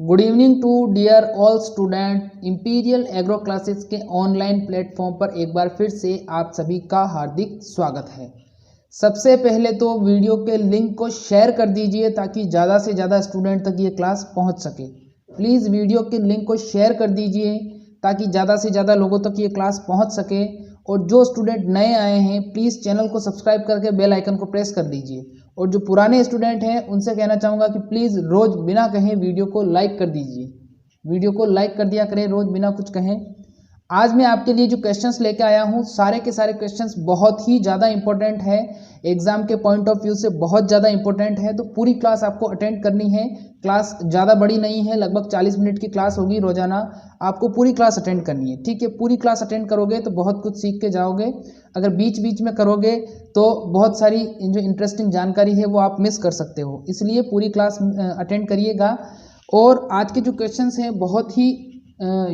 Good evening to dear all student. Imperial Agro classes के online platform पर एक बार फिर से आप सभी का हार्दिक स्वागत है। सबसे पहले तो वीडियो के लिंक को शेयर कर दीजिए ताकि ज़्यादा से ज़्यादा स्टूडेंट तक ये क्लास पहुंच सके। प्लीज़ वीडियो के लिंक को शेयर कर दीजिए ताकि ज़्यादा से ज़्यादा लोगों तक ये क्लास पहुंच सके। और जो स्टूडेंट नए आए हैं प्लीज़ चैनल को सब्सक्राइब करके बेल आइकन को प्रेस कर दीजिए। और जो पुराने स्टूडेंट हैं उनसे कहना चाहूँगा कि प्लीज़ रोज़ बिना कहे वीडियो को लाइक कर दीजिए। वीडियो को लाइक कर दिया करें रोज़ बिना कुछ कहें। आज मैं आपके लिए जो क्वेश्चंस लेके आया हूँ सारे के सारे क्वेश्चंस बहुत ही ज़्यादा इंपॉर्टेंट है, एग्जाम के पॉइंट ऑफ व्यू से बहुत ज़्यादा इंपॉर्टेंट है। तो पूरी क्लास आपको अटेंड करनी है। क्लास ज़्यादा बड़ी नहीं है, लगभग 40 मिनट की क्लास होगी रोजाना। आपको पूरी क्लास अटेंड करनी है, ठीक है। पूरी क्लास अटेंड करोगे तो बहुत कुछ सीख के जाओगे। अगर बीच बीच में करोगे तो बहुत सारी जो इंटरेस्टिंग जानकारी है वो आप मिस कर सकते हो, इसलिए पूरी क्लास अटेंड करिएगा। और आज के जो क्वेश्चंस हैं बहुत ही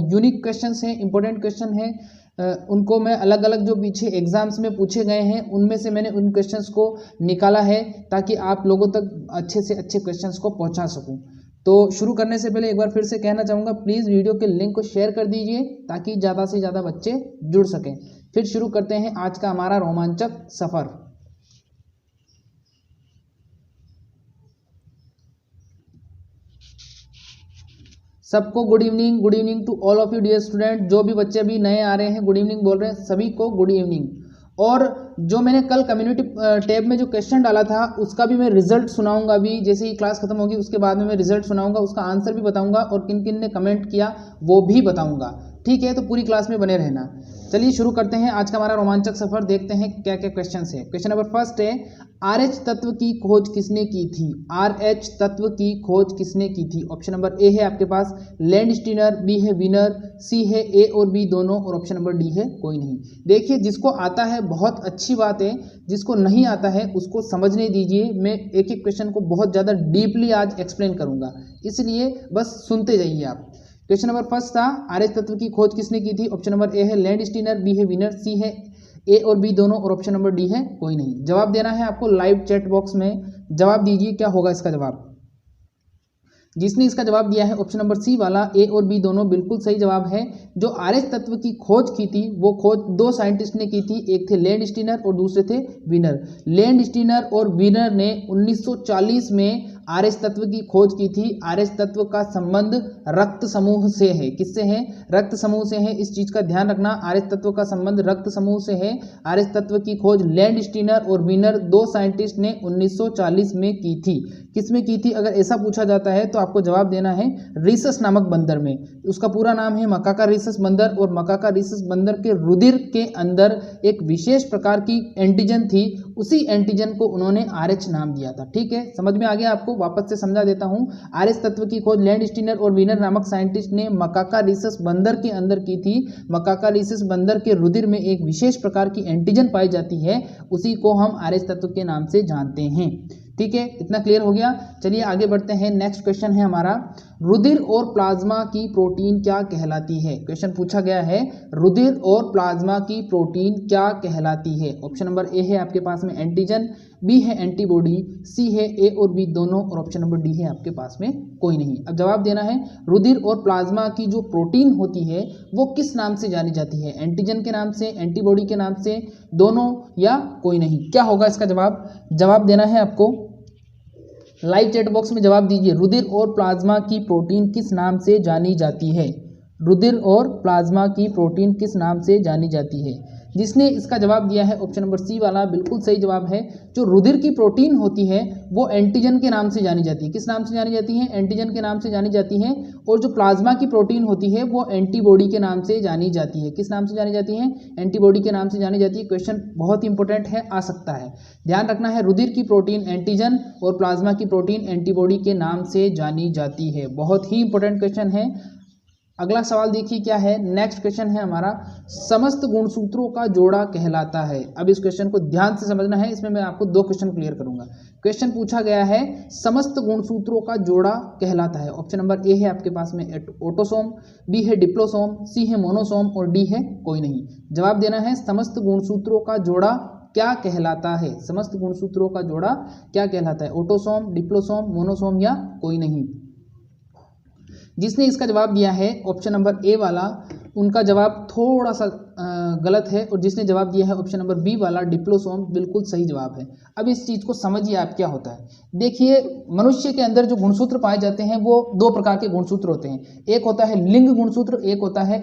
यूनिक क्वेश्चंस हैं, इंपॉर्टेंट क्वेश्चन हैं। उनको मैं अलग अलग जो पीछे एग्जाम्स में पूछे गए हैं उनमें से मैंने उन क्वेश्चंस को निकाला है ताकि आप लोगों तक अच्छे से अच्छे क्वेश्चंस को पहुंचा सकूं। तो शुरू करने से पहले एक बार फिर से कहना चाहूँगा, प्लीज़ वीडियो के लिंक को शेयर कर दीजिए ताकि ज़्यादा से ज़्यादा बच्चे जुड़ सकें। फिर शुरू करते हैं आज का हमारा रोमांचक सफ़र। सबको good evening to all of you dear student. जो भी बच्चे अभी नए आ रहे हैं गुड इवनिंग बोल रहे हैं, सभी को गुड इवनिंग। और जो मैंने कल कम्युनिटी टैब में जो क्वेश्चन डाला था उसका भी मैं रिजल्ट सुनाऊंगा। अभी जैसे ही क्लास खत्म होगी उसके बाद में मैं रिजल्ट सुनाऊंगा, उसका आंसर भी बताऊंगा और किन किन ने कमेंट किया वो भी बताऊंगा, ठीक है। तो पूरी क्लास में बने रहना। चलिए शुरू करते हैं आज का हमारा रोमांचक सफर। देखते हैं क्या क्या क्वेश्चन है। क्वेश्चन नंबर फर्स्ट है, RH तत्व की खोज किसने की थी? RH तत्व की खोज किसने की थी? ऑप्शन नंबर ए है आपके पास लैंडस्टीनर, बी है विनर, सी है ए और बी दोनों, और ऑप्शन नंबर डी है कोई नहीं। देखिए जिसको आता है बहुत अच्छी बात है, जिसको नहीं आता है उसको समझने दीजिए। मैं एक एक क्वेश्चन को बहुत ज़्यादा डीपली आज एक्सप्लेन करूंगा, इसलिए बस सुनते जाइए आप। क्वेश्चन नंबर फर्स्ट था, RH तत्व की खोज किसने की थी? ऑप्शन नंबर ए है लैंडस्टीनर, बी है विनर, सी है ए और बी दोनों, और ऑप्शन नंबर डी है कोई नहीं। जवाब देना है आपको लाइव चैट बॉक्स में, जवाब दीजिए क्या होगा इसका जवाब। जिसने इसका जवाब दिया है ऑप्शन नंबर सी वाला ए और बी दोनों, बिल्कुल सही जवाब है। जो RH तत्व की खोज की थी वो खोज दो साइंटिस्ट ने की थी, एक थे लैंडस्टीनर और दूसरे थे विनर। लैंडस्टीनर और विनर ने 1940 में RH तत्व की खोज की थी। RH तत्व का संबंध रक्त समूह से है। किससे है? रक्त समूह से है। इस चीज का ध्यान रखना, RH तत्व का संबंध रक्त समूह से है। RH तत्व की खोज लैंडस्टीनर और विनर दो साइंटिस्ट ने 1940 में की थी। किसमें की थी अगर ऐसा पूछा जाता है तो आपको जवाब देना है रीसस नामक बंदर में। उसका पूरा नाम है मकाका रीसस बंदर, और मकाका रीसस बंदर के रुधिर के अंदर एक विशेष प्रकार की एंटीजन थी, उसी एंटीजन को उन्होंने RH नाम दिया था, ठीक है। समझ में आ गया आपको? वापस से समझा देता हूं। RH तत्व की खोज लैंडस्टीनर और विनर नामक साइंटिस्ट ने मकाका रीसस बंदर के अंदर की थी। मकाका रीसस बंदर के रुधिर में एक विशेष प्रकार की एंटीजन पाई जाती है, उसी को हम RH तत्व के नाम से जानते हैं, ठीक है। इतना क्लियर हो गया। चलिए आगे बढ़ते हैं। नेक्स्ट क्वेश्चन है हमारा, रुधिर और प्लाज्मा की प्रोटीन क्या कहलाती है? क्वेश्चन पूछा गया है रुधिर और प्लाज्मा की प्रोटीन क्या कहलाती है? ऑप्शन नंबर ए है आपके पास में एंटीजन, बी है एंटीबॉडी, सी है ए और बी दोनों, और ऑप्शन नंबर डी है आपके पास में कोई नहीं। अब जवाब देना है रुधिर और प्लाज्मा की जो प्रोटीन होती है वो किस नाम से जानी जाती है? एंटीजन के नाम से, एंटीबॉडी के नाम से, दोनों, या कोई नहीं? क्या होगा इसका जवाब? जवाब देना है आपको लाइव चैट बॉक्स में, जवाब दीजिए। रुधिर और प्लाज्मा की प्रोटीन किस नाम से जानी जाती है? रुधिर और प्लाज्मा की प्रोटीन किस नाम से जानी जाती है? जिसने इसका जवाब दिया है ऑप्शन नंबर सी वाला, बिल्कुल सही जवाब है। जो रुधिर की प्रोटीन होती है वो एंटीजन के नाम से जानी जाती है। किस नाम से जानी जाती है? एंटीजन के नाम से जानी जाती है। और जो प्लाज्मा की प्रोटीन होती है वो एंटीबॉडी के नाम से जानी जाती है। किस नाम से जानी जाती है? एंटीबॉडी के नाम से जानी जाती है। क्वेश्चन बहुत इंपॉर्टेंट है, आ सकता है, ध्यान रखना है। रुधिर की प्रोटीन एंटीजन और प्लाज्मा की प्रोटीन एंटीबॉडी के नाम से जानी जाती है। बहुत ही इंपॉर्टेंट क्वेश्चन है। अगला सवाल देखिए क्या है। नेक्स्ट क्वेश्चन है हमारा, समस्त गुणसूत्रों का जोड़ा कहलाता है। अब इस क्वेश्चन को ध्यान से समझना है, इसमें मैं आपको दो क्वेश्चन क्लियर करूंगा। क्वेश्चन पूछा गया है समस्त गुणसूत्रों का जोड़ा कहलाता है। ऑप्शन नंबर ए है आपके पास में ऑटोसोम, बी है डिप्लोसोम, सी है मोनोसोम, और डी है कोई नहीं। जवाब देना है समस्त गुणसूत्रों का जोड़ा क्या कहलाता है? समस्त गुणसूत्रों का जोड़ा क्या कहलाता है? ऑटोसोम, डिप्लोसोम, मोनोसोम या कोई नहीं? जिसने इसका जवाब दिया है ऑप्शन नंबर ए वाला, उनका जवाब थोड़ा सा गलत है, और जिसने जवाब दिया है ऑप्शन नंबर बी वाला डिप्लोसोम, बिल्कुल सही जवाब है। अब इस चीज़ को समझिए आप क्या होता है। देखिए, मनुष्य के अंदर जो गुणसूत्र पाए जाते हैं वो दो प्रकार के गुणसूत्र होते हैं। एक होता है लिंग गुणसूत्र, एक होता है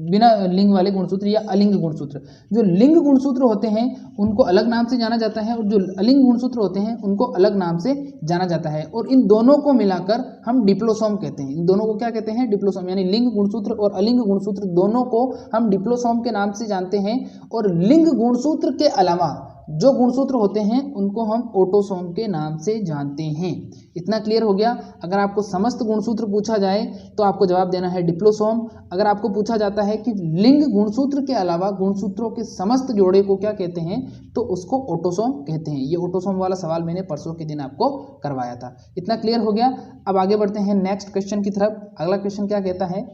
बिना लिंग वाले गुणसूत्र या अलिंग गुणसूत्र। जो लिंग गुणसूत्र होते हैं उनको अलग नाम से जाना जाता है, और जो अलिंग गुणसूत्र होते हैं उनको अलग नाम से जाना जाता है, और इन दोनों को मिलाकर हम डिप्लोसोम कहते हैं। इन दोनों को क्या कहते हैं? डिप्लोसोम। यानी लिंग गुणसूत्र और अलिंग गुणसूत्र दोनों को हम डिप्लोसोम के नाम से जानते हैं, और लिंग गुणसूत्र के अलावा जो गुणसूत्र होते हैं उनको हम ऑटोसोम के नाम से जानते हैं। इतना क्लियर हो गया। अगर आपको समस्त गुणसूत्र पूछा जाए तो आपको जवाब देना है डिप्लोसोम। अगर आपको पूछा जाता है कि लिंग गुणसूत्र के अलावा गुणसूत्रों के समस्त जोड़े को क्या कहते हैं, तो उसको ऑटोसोम कहते हैं। ये ऑटोसोम वाला सवाल मैंने परसों के दिन आपको करवाया था। इतना क्लियर हो गया। अब आगे बढ़ते हैं नेक्स्ट क्वेश्चन की तरफ। अगला क्वेश्चन क्या कहता है?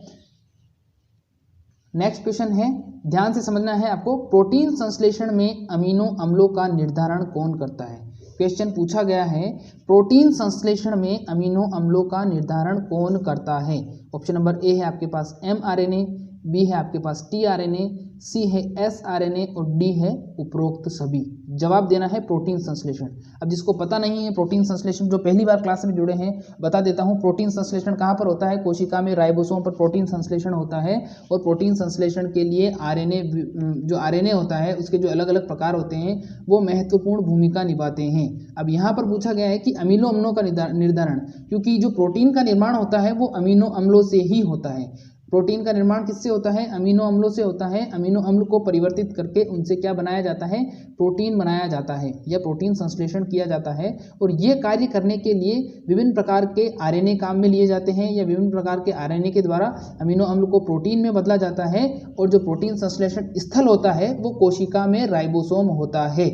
नेक्स्ट क्वेश्चन है, ध्यान से समझना है आपको, प्रोटीन संश्लेषण में अमीनो अम्लों का निर्धारण कौन करता है? क्वेश्चन पूछा गया है, प्रोटीन संश्लेषण में अमीनो अम्लों का निर्धारण कौन करता है? ऑप्शन नंबर ए है आपके पास mRNA, बी है आपके पास tRNA, सी है sRNA और डी है उपरोक्त सभी। जवाब देना है प्रोटीन संश्लेषण। अब जिसको पता नहीं है प्रोटीन संश्लेषण, जो पहली बार क्लास में जुड़े हैं, बता देता हूं प्रोटीन संश्लेषण कहां पर होता है। कोशिका में राइबोसोम पर प्रोटीन संश्लेषण होता है, और प्रोटीन संश्लेषण के लिए जो आरएनए होता है उसके जो अलग अलग प्रकार होते हैं वो महत्वपूर्ण भूमिका निभाते हैं। अब यहाँ पर पूछा गया है कि अमीनो अम्लों का निर्धारण, क्योंकि जो प्रोटीन का निर्माण होता है वो अमीनो अम्लों से ही होता है। प्रोटीन का निर्माण किससे होता है? अमीनो अम्लों से होता है। अमीनो अम्ल को परिवर्तित करके उनसे क्या बनाया जाता है? प्रोटीन बनाया जाता है, या प्रोटीन संश्लेषण किया जाता है। और ये कार्य करने के लिए विभिन्न प्रकार के आरएनए काम में लिए जाते हैं, या विभिन्न प्रकार के आरएनए के द्वारा अमीनो अम्ल को प्रोटीन में बदला जाता है। और जो प्रोटीन संश्लेषण स्थल होता है वो कोशिका में राइबोसोम होता है।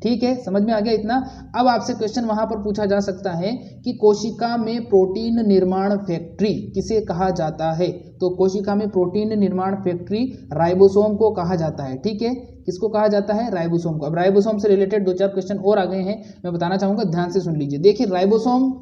ठीक है, समझ में आ गया इतना। अब आपसे क्वेश्चन वहां पर पूछा जा सकता है कि कोशिका में प्रोटीन निर्माण फैक्ट्री किसे कहा जाता है? तो कोशिका में प्रोटीन निर्माण फैक्ट्री राइबोसोम को कहा जाता है। ठीक है, किसको कहा जाता है? राइबोसोम को। अब राइबोसोम से रिलेटेड दो चार क्वेश्चन और आ गए हैं, मैं बताना चाहूंगा, ध्यान से सुन लीजिए। देखिए, राइबोसोम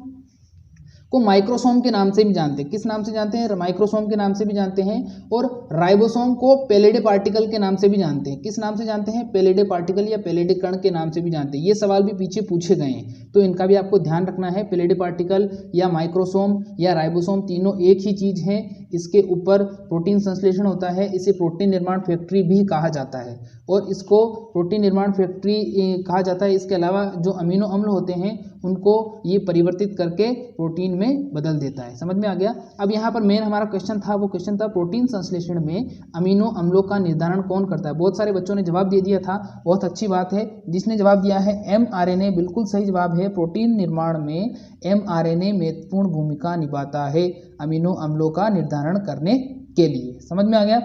को माइक्रोसोम के नाम से भी जानते हैं। किस नाम से जानते हैं? माइक्रोसोम के नाम से भी जानते हैं। और राइबोसोम को पेलिडे पार्टिकल के नाम से भी जानते हैं। किस नाम से जानते हैं? पेलिडे पार्टिकल या पेलिडे कण के नाम से भी जानते हैं। ये सवाल भी पीछे पूछे गए हैं, तो इनका भी आपको ध्यान रखना है। पेलिडे पार्टिकल या माइक्रोसोम या राइबोसोम तीनों एक ही चीज है। इसके ऊपर प्रोटीन संश्लेषण होता है। इसे प्रोटीन निर्माण फैक्ट्री भी कहा जाता है, और इसको प्रोटीन निर्माण फैक्ट्री कहा जाता है। इसके अलावा जो अमीनो अम्ल होते हैं उनको ये परिवर्तित करके प्रोटीन में बदल देता है। समझ में आ गया। अब यहाँ पर मेन हमारा क्वेश्चन था, वो क्वेश्चन था प्रोटीन संश्लेषण में अमीनो अम्लों का निर्धारण कौन करता है? बहुत सारे बच्चों ने जवाब दे दिया था, बहुत अच्छी बात है। जिसने जवाब दिया है mRNA, बिल्कुल सही जवाब है। प्रोटीन निर्माण में mRNA महत्वपूर्ण भूमिका निभाता है अमीनो अम्लों का निर्धारण करने के लिए। समझ में आ गया।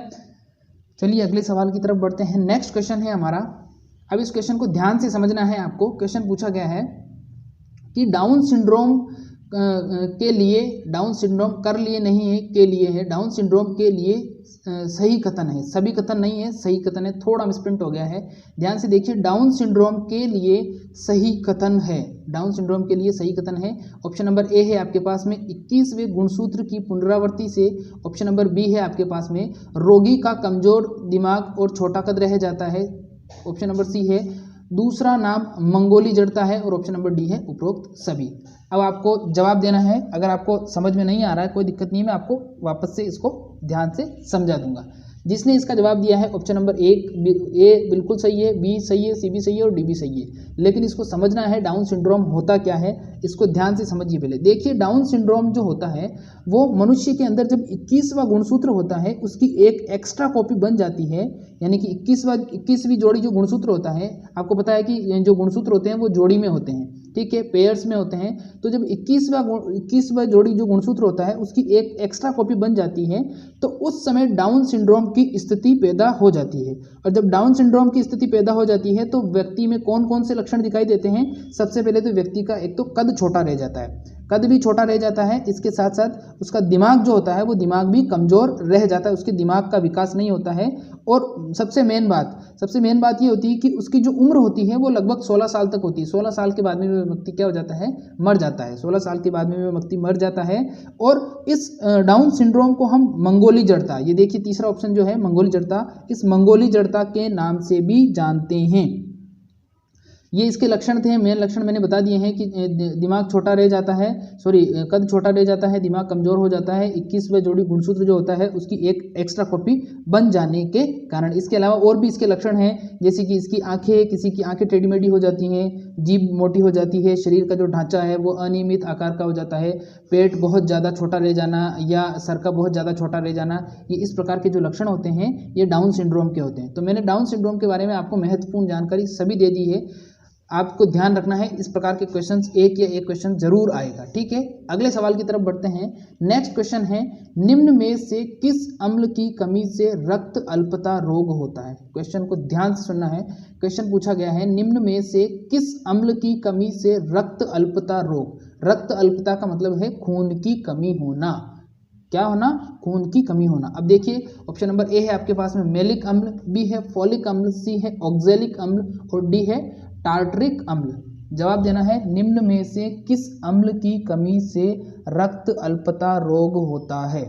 चलिए अगले सवाल की तरफ बढ़ते हैं। नेक्स्ट क्वेश्चन है हमारा। अब इस क्वेश्चन को ध्यान से समझना है आपको। क्वेश्चन पूछा गया है कि डाउन सिंड्रोम के लिए, डाउन सिंड्रोम कर लिए नहीं है, के लिए है, डाउन सिंड्रोम के लिए सही कथन है। सभी कथन नहीं है, सही कथन है। थोड़ा मिसप्रिंट हो गया है, ध्यान से देखिए। डाउन सिंड्रोम के लिए सही कथन है, डाउन सिंड्रोम के लिए सही कथन है। ऑप्शन नंबर ए है आपके पास में 21वें गुणसूत्र की पुनरावृत्ति से। ऑप्शन नंबर बी है आपके पास में रोगी का कमजोर दिमाग और छोटा कद रह जाता है। ऑप्शन नंबर सी है दूसरा नाम मंगोली जड़ता है, और ऑप्शन नंबर डी है उपरोक्त सभी। अब आपको जवाब देना है। अगर आपको समझ में नहीं आ रहा है कोई दिक्कत नहीं है, मैं आपको वापस से इसको ध्यान से समझा दूंगा। जिसने इसका जवाब दिया है ऑप्शन नंबर ए बिल्कुल सही है, बी सही है, सी भी सही है और डी भी सही है। लेकिन इसको समझना है डाउन सिंड्रोम होता क्या है, इसको ध्यान से समझिए पहले। देखिए, डाउन सिंड्रोम जो होता है वो मनुष्य के अंदर जब 21वां गुणसूत्र होता है उसकी एक एक्स्ट्रा कॉपी बन जाती है। यानी कि 21वीं जोड़ी जो गुणसूत्र होता है, आपको पता है कि जो गुणसूत्र होते हैं वो जोड़ी में होते हैं, ठीक है, पेयर्स में होते हैं। तो जब 21वां जोड़ी जो गुणसूत्र होता है उसकी एक एक्स्ट्रा कॉपी बन जाती है, तो उस समय डाउन सिंड्रोम की स्थिति पैदा हो जाती है। और जब डाउन सिंड्रोम की स्थिति पैदा हो जाती है तो व्यक्ति में कौन कौन से लक्षण दिखाई देते हैं? सबसे पहले तो व्यक्ति का एक तो कद छोटा रह जाता है। कद भी छोटा रह जाता है, इसके साथ साथ उसका दिमाग जो होता है वो दिमाग भी कमज़ोर रह जाता है, उसके दिमाग का विकास नहीं होता है। और सबसे मेन बात ये होती है कि उसकी जो उम्र होती है वो लगभग 16 साल तक होती है। 16 साल के बाद में वह व्यक्ति क्या हो जाता है, मर जाता है। 16 साल के बाद में वह व्यक्ति मर जाता है। और इस डाउन सिंड्रोम को हम मंगोली जड़ता, ये देखिए तीसरा ऑप्शन जो है मंगोली जड़ता, इस मंगोली जड़ता के नाम से भी जानते हैं। ये इसके लक्षण थे, मेन लक्षण मैंने बता दिए हैं कि दिमाग छोटा रह जाता है, कद छोटा रह जाता है, दिमाग कमज़ोर हो जाता है, 21वें जोड़ी गुणसूत्र जो होता है उसकी एक एक्स्ट्रा कॉपी बन जाने के कारण। इसके अलावा और भी इसके लक्षण हैं, जैसे कि इसकी आंखें, किसी की आंखें टेढ़ी मेढ़ी हो जाती हैं, जीभ मोटी हो जाती है, शरीर का जो ढांचा है वो अनियमित आकार का हो जाता है, पेट बहुत ज़्यादा छोटा रह जाना या सर का बहुत ज़्यादा छोटा रह जाना, ये इस प्रकार के जो लक्षण होते हैं ये डाउन सिंड्रोम के होते हैं। तो मैंने डाउन सिंड्रोम के बारे में आपको महत्वपूर्ण जानकारी सभी दे दी है। आपको ध्यान रखना है, इस प्रकार के क्वेश्चंस एक क्वेश्चन जरूर आएगा, ठीक है। अगले सवाल की तरफ बढ़ते हैं। नेक्स्ट क्वेश्चन है, निम्न में से किस अम्ल की कमी से रक्त अल्पता रोग होता है। क्वेश्चन को ध्यान से सुनना है। क्वेश्चन पूछा गया है, निम्न में से किस अम्ल की कमी से रक्त अल्पता रोग। रक्त अल्पता का मतलब है खून की कमी होना। क्या होना, खून की कमी होना। अब देखिए ऑप्शन नंबर ए है आपके पास में मेलिक अम्ल, बी है फोलिक अम्ल, सी है ऑक्जेलिक अम्ल और डी है टार्टरिक अम्ल। जवाब देना है, निम्न में से किस अम्ल की कमी से रक्त अल्पता रोग होता है।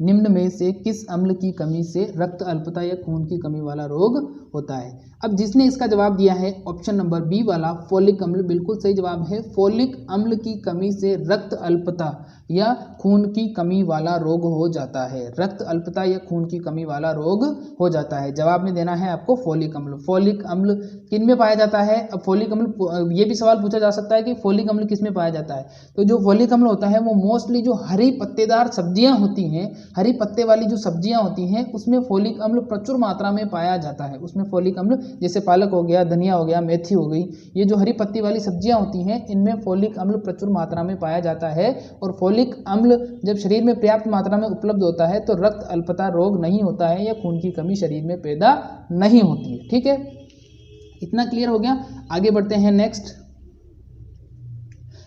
निम्न में से किस अम्ल की कमी से रक्त अल्पता या खून की कमी वाला रोग होता है। अब जिसने इसका जवाब दिया है ऑप्शन नंबर बी वाला फोलिक अम्ल, बिल्कुल सही जवाब है। फोलिक अम्ल की कमी से रक्त अल्पता या खून की कमी वाला रोग हो जाता है। रक्त अल्पता या खून की कमी वाला रोग हो जाता है। जवाब में देना है आपको फोलिक अम्ल। फोलिक अम्ल किन में पाया जाता है। अब फोलिक अम्ल, ये भी सवाल पूछा जा सकता है कि फोलिक अम्ल किस में पाया जाता है। तो जो फोलिक अम्ल होता है वो मोस्टली जो हरी पत्तेदार सब्जियां होती हैं, हरी पत्ते वाली जो सब्जियां होती हैं उसमें फोलिक अम्ल प्रचुर मात्रा में पाया जाता है। उसमें फोलिक अम्ल, जैसे पालक हो गया, धनिया हो गया, मेथी हो गई, ये जो हरी पत्ती वाली सब्जियां होती हैं इनमें फोलिक अम्ल प्रचुर मात्रा में पाया जाता है। और फोलिक अम्ल जब शरीर में पर्याप्त मात्रा में उपलब्ध होता है तो रक्त अल्पता रोग नहीं होता है या खून की कमी शरीर में पैदा नहीं होती है। ठीक है, इतना क्लियर हो गया। आगे बढ़ते हैं नेक्स्ट।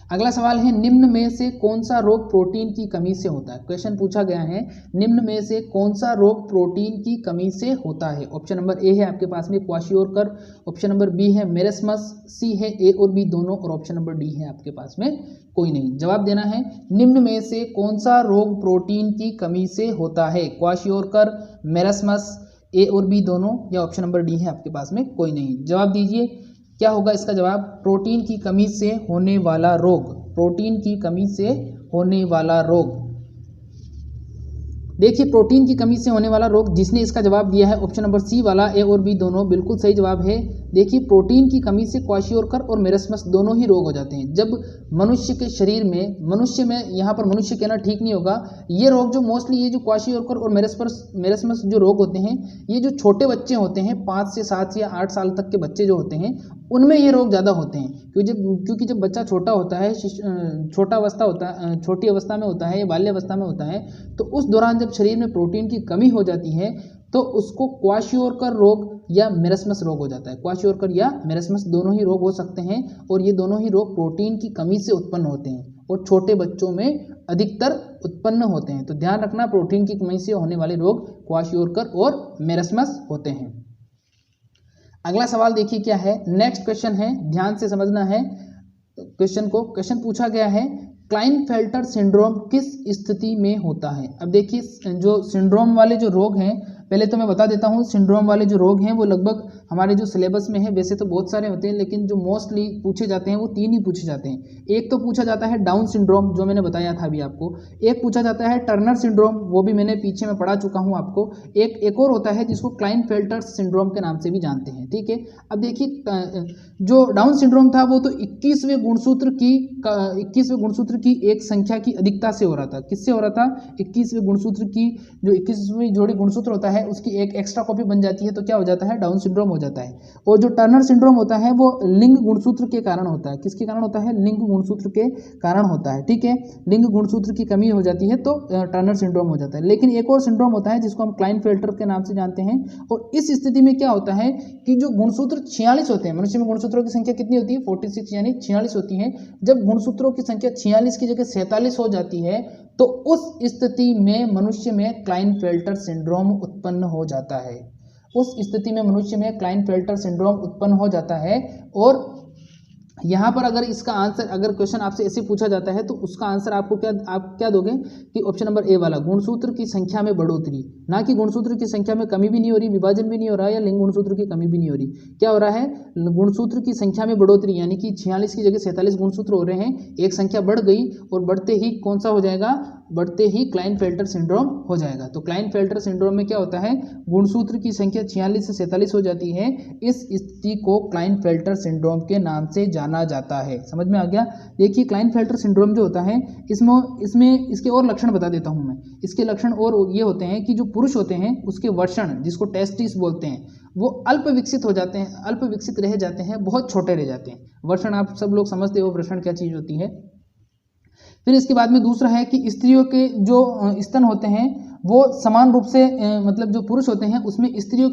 अगला सवाल है, निम्न में से कौन सा रोग प्रोटीन की कमी से होता है। क्वेश्चन पूछा गया है, निम्न में से कौन सा रोग प्रोटीन की कमी से होता है। ऑप्शन नंबर ए है आपके पास में क्वाशियोरकर, ऑप्शन नंबर बी है मेरेस्मस, सी है ए और बी दोनों और ऑप्शन नंबर डी है आपके पास में कोई नहीं। जवाब देना है, निम्न में से कौन सा रोग प्रोटीन की कमी से होता है। क्वाशियोरकर, मेरेस्मस, ए और बी दोनों या ऑप्शन नंबर डी है आपके पास में कोई नहीं। जवाब दीजिए, क्या होगा इसका जवाब। प्रोटीन की कमी से होने वाला रोग। प्रोटीन की कमी से होने वाला रोग। देखिए प्रोटीन की कमी से होने वाला रोग, जिसने इसका जवाब दिया है ऑप्शन नंबर सी वाला, ए और बी दोनों बिल्कुल सही जवाब है। देखिए प्रोटीन की कमी से क्वाशियोरकर और मेरेस्मस दोनों ही रोग हो जाते हैं। जब मनुष्य के शरीर में, मनुष्य में, यहाँ पर मनुष्य कहना ठीक नहीं होगा, ये रोग जो मोस्टली ये जो क्वाशियोरकर और मेरेस्मस जो रोग होते हैं, ये जो छोटे बच्चे होते हैं 5 से 7 या 8 साल तक के बच्चे जो होते हैं उनमें ये रोग ज़्यादा होते हैं। क्योंकि जब बच्चा छोटा होता है, छोटी अवस्था में होता है या बाल्यावस्था में होता है, तो उस दौरान जब शरीर में प्रोटीन की कमी हो जाती है तो उसको क्वाशियोरकर रोग या मेरेस्मस रोग हो जाता है। क्वाशियोरकर या मेरेस्मस दोनों ही रोग हो सकते हैं और ये दोनों ही रोग प्रोटीन की कमी से उत्पन्न होते हैं और छोटे बच्चों में अधिकतर उत्पन्न होते हैं। तो ध्यान रखना, प्रोटीन की कमी से होने वाले रोग क्वाशियोरकर और मेरेस्मस होते हैं। अगला सवाल देखिए क्या है। नेक्स्ट क्वेश्चन है, ध्यान से समझना है क्वेश्चन को। क्वेश्चन पूछा गया है, क्लाइनफेल्टर सिंड्रोम किस स्थिति में होता है। अब देखिए जो सिंड्रोम वाले जो रोग हैं, पहले तो मैं बता देता हूँ, सिंड्रोम वाले जो रोग हैं वो लगभग हमारे जो सिलेबस में है, वैसे तो बहुत सारे होते हैं लेकिन जो मोस्टली पूछे जाते हैं वो 3 ही पूछे जाते हैं। एक तो पूछा जाता है डाउन सिंड्रोम, जो मैंने बताया था अभी आपको। एक पूछा जाता है टर्नर सिंड्रोम, वो भी मैंने पीछे में पढ़ा चुका हूँ आपको। एक और होता है जिसको क्लाइनफेल्टर सिंड्रोम के नाम से भी जानते हैं। ठीक है, अब देखिए जो डाउन सिंड्रोम था वो तो 21वें गुणसूत्र की एक संख्या की अधिकता से हो रहा था। किससे हो रहा था। 21वें गुणसूत्र की जो 21वीं जोड़ी गुणसूत्र होता है है उसकी एक एक्स्ट्रा कॉपी बन जाती है तो क्या हो जाता है, डाउन सिंड्रोम हो जाता है। और जो टर्नर सिंड्रोम होता है वो लिंग गुणसूत्र के कारण होता है। किसके कारण होता है, लिंग गुणसूत्र के कारण होता है, ठीक है। लिंग गुणसूत्र की कमी हो जाती है तो टर्नर सिंड्रोम हो जाता है। लेकिन एक और सिंड्रोम होता है जिसको हम क्लाइनफेल्टर के नाम से जानते हैं, और इस स्थिति में क्या होता है कि जो गुणसूत्र 46 होते हैं, मनुष्य में गुणसूत्रों की संख्या कितनी होती है, 46 यानी 46 होती है। जब गुणसूत्रों की संख्या 46 की जगह 47 हो जाती है तो उस स्थिति में मनुष्य में क्लाइनफेल्टर सिंड्रोम उत्पन्न हो जाता है। उस स्थिति में मनुष्य में क्लाइनफेल्टर सिंड्रोम उत्पन्न हो जाता है। और यहाँ पर अगर इसका आंसर, अगर क्वेश्चन आपसे ऐसे पूछा जाता है तो उसका आंसर आपको आप क्या दोगे कि ऑप्शन नंबर ए वाला, गुणसूत्र की संख्या में बढ़ोतरी, ना कि गुणसूत्र की संख्या में कमी भी नहीं हो रही, विभाजन भी नहीं हो रहा है, या लिंग गुणसूत्र की कमी भी नहीं हो रही। क्या हो रहा है, गुणसूत्र की संख्या में बढ़ोतरी, यानी कि 46 की जगह 47 गुणसूत्र हो रहे हैं, एक संख्या बढ़ गई और बढ़ते ही कौन सा हो जाएगा, बढ़ते ही क्लाइनफेल्टर सिंड्रोम हो जाएगा। तो क्लाइनफेल्टर सिंड्रोम में क्या होता है, गुणसूत्र की संख्या 46 से 47 हो जाती है। इस स्थिति को क्लाइनफेल्टर सिंड्रोम के नाम से जाना जाता है। समझ में आ गया। देखिए क्लाइनफेल्टर सिंड्रोम जो होता है इसमें इसके और लक्षण बता देता हूं मैं। इसके लक्षण और ये होते हैं कि जो पुरुष होते हैं उसके वृषण, जिसको टेस्टिस बोलते हैं, वो अल्प विकसित हो जाते हैं, अल्प विकसित रह जाते हैं, बहुत छोटे रह जाते हैं। वृषण आप सब लोग समझते हो वृषण क्या चीज होती है। फिर इसके बाद में दूसरा है कि स्त्रियों के जो स्तन होते हैं वो समान रूप से मतलब जो पुरुष होते हैं उसमें स्त्रियों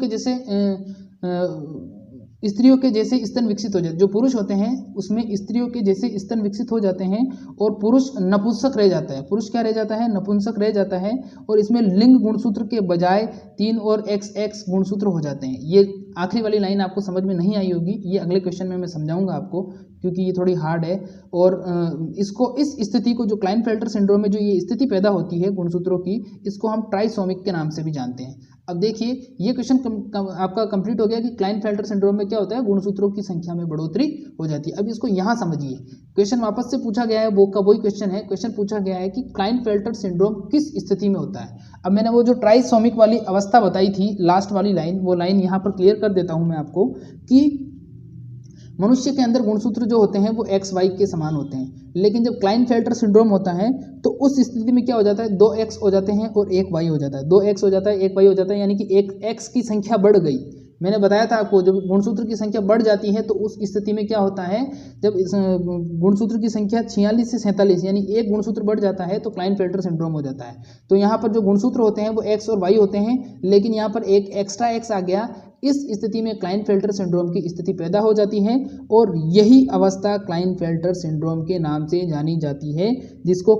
के जैसे स्तन विकसित हो जाते, जो पुरुष होते हैं उसमें स्त्रियों के जैसे स्तन विकसित हो जाते हैं, और पुरुष नपुंसक रह जाता है। पुरुष क्या रह जाता है, नपुंसक रह जाता है। और इसमें लिंग गुणसूत्र के बजाय 3 और XX गुणसूत्र हो जाते हैं। ये आखिरी वाली लाइन आपको समझ में नहीं आई होगी, ये अगले क्वेश्चन में मैं समझाऊंगा आपको, क्योंकि ये थोड़ी हार्ड है। और इसको, इस स्थिति को, जो क्लाइनफेल्टर सिंड्रोम में जो ये स्थिति पैदा होती है गुणसूत्रों की, इसको हम ट्राइसोमिक के नाम से भी जानते हैं। अब देखिए ये क्वेश्चन आपका कंप्लीट हो गया कि क्लाइनफेल्टर सिंड्रोम में क्या होता है, गुणसूत्रों की संख्या में बढ़ोतरी हो जाती है। अब इसको यहाँ समझिए, क्वेश्चन वापस से पूछा गया है, वो का वही क्वेश्चन है। क्वेश्चन पूछा गया है कि क्लाइनफेल्टर सिंड्रोम किस स्थिति में होता है। अब मैंने वो जो ट्राइसोमिक वाली अवस्था बताई थी, लास्ट वाली लाइन, वो लाइन यहाँ पर क्लियर कर देता हूँ मैं आपको कि मनुष्य के अंदर गुणसूत्र जो होते हैं वो XY के समान होते हैं। लेकिन जब क्लाइनफेल्टर सिंड्रोम होता है तो उस स्थिति में क्या हो जाता है, 2X हो जाते हैं और 1Y हो जाता है। 2X हो जाता है, 1Y हो जाता है, यानी कि एक X की संख्या बढ़ गई। मैंने बताया था आपको, जब गुणसूत्र की संख्या बढ़ जाती है तो उस स्थिति में क्या होता है, जब गुणसूत्र की संख्या 46 से 47 यानी एक गुणसूत्र बढ़ जाता है तो क्लाइनफेल्टर सिंड्रोम हो जाता है। तो यहाँ पर जो गुणसूत्र होते हैं वो X और Y होते हैं, लेकिन यहाँ पर एक एक्स्ट्रा X आ गया। इस स्थिति में क्लाइनफेल्टर सिंड्रोम की स्थिति पैदा हो जाती है, और यही अवस्था क्लाइनफेल्टर सिंड्रोम के नाम से जानी जाती है, जिसको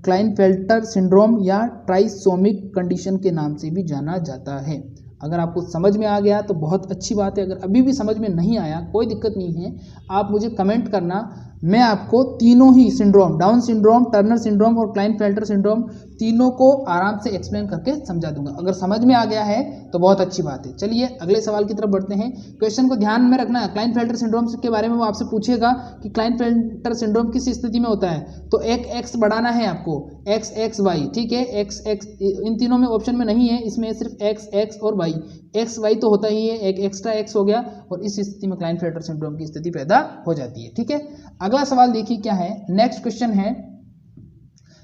क्लाइनफेल्टर सिंड्रोम या ट्राइसोमिक कंडीशन के नाम से भी जाना जाता है। अगर आपको समझ में आ गया तो बहुत अच्छी बात है। अगर अभी भी समझ में नहीं आया कोई दिक्कत नहीं है, आप मुझे कमेंट करना, मैं आपको तीनों ही syndrome, down syndrome, Turner syndrome और क्लाइनफेल्टर सिंड्रोम, तीनों को आराम से एक्सप्लेन करके समझा दूंगा। अगर समझ में आ गया है तो बहुत अच्छी बात है। चलिए अगले सवाल की तरफ बढ़ते हैं। क्वेश्चन को ध्यान में रखना है, क्लाइनफेल्टर सिंड्रोम के बारे में वो आपसे पूछेगा कि क्लाइनफेल्टर सिंड्रोम किस स्थिति में होता है, तो एक X बढ़ाना है आपको, XXY, ठीक है। XX इन तीनों में ऑप्शन में नहीं है, इसमें सिर्फ XX और Y। XY तो होता ही है, एक एक्स्ट्रा X हो गया, और इस स्थिति में क्लाइनफेल्टर सिंड्रोम की स्थिति पैदा हो जाती है, ठीक है। अगला सवाल देखिए क्या है, नेक्स्ट क्वेश्चन है,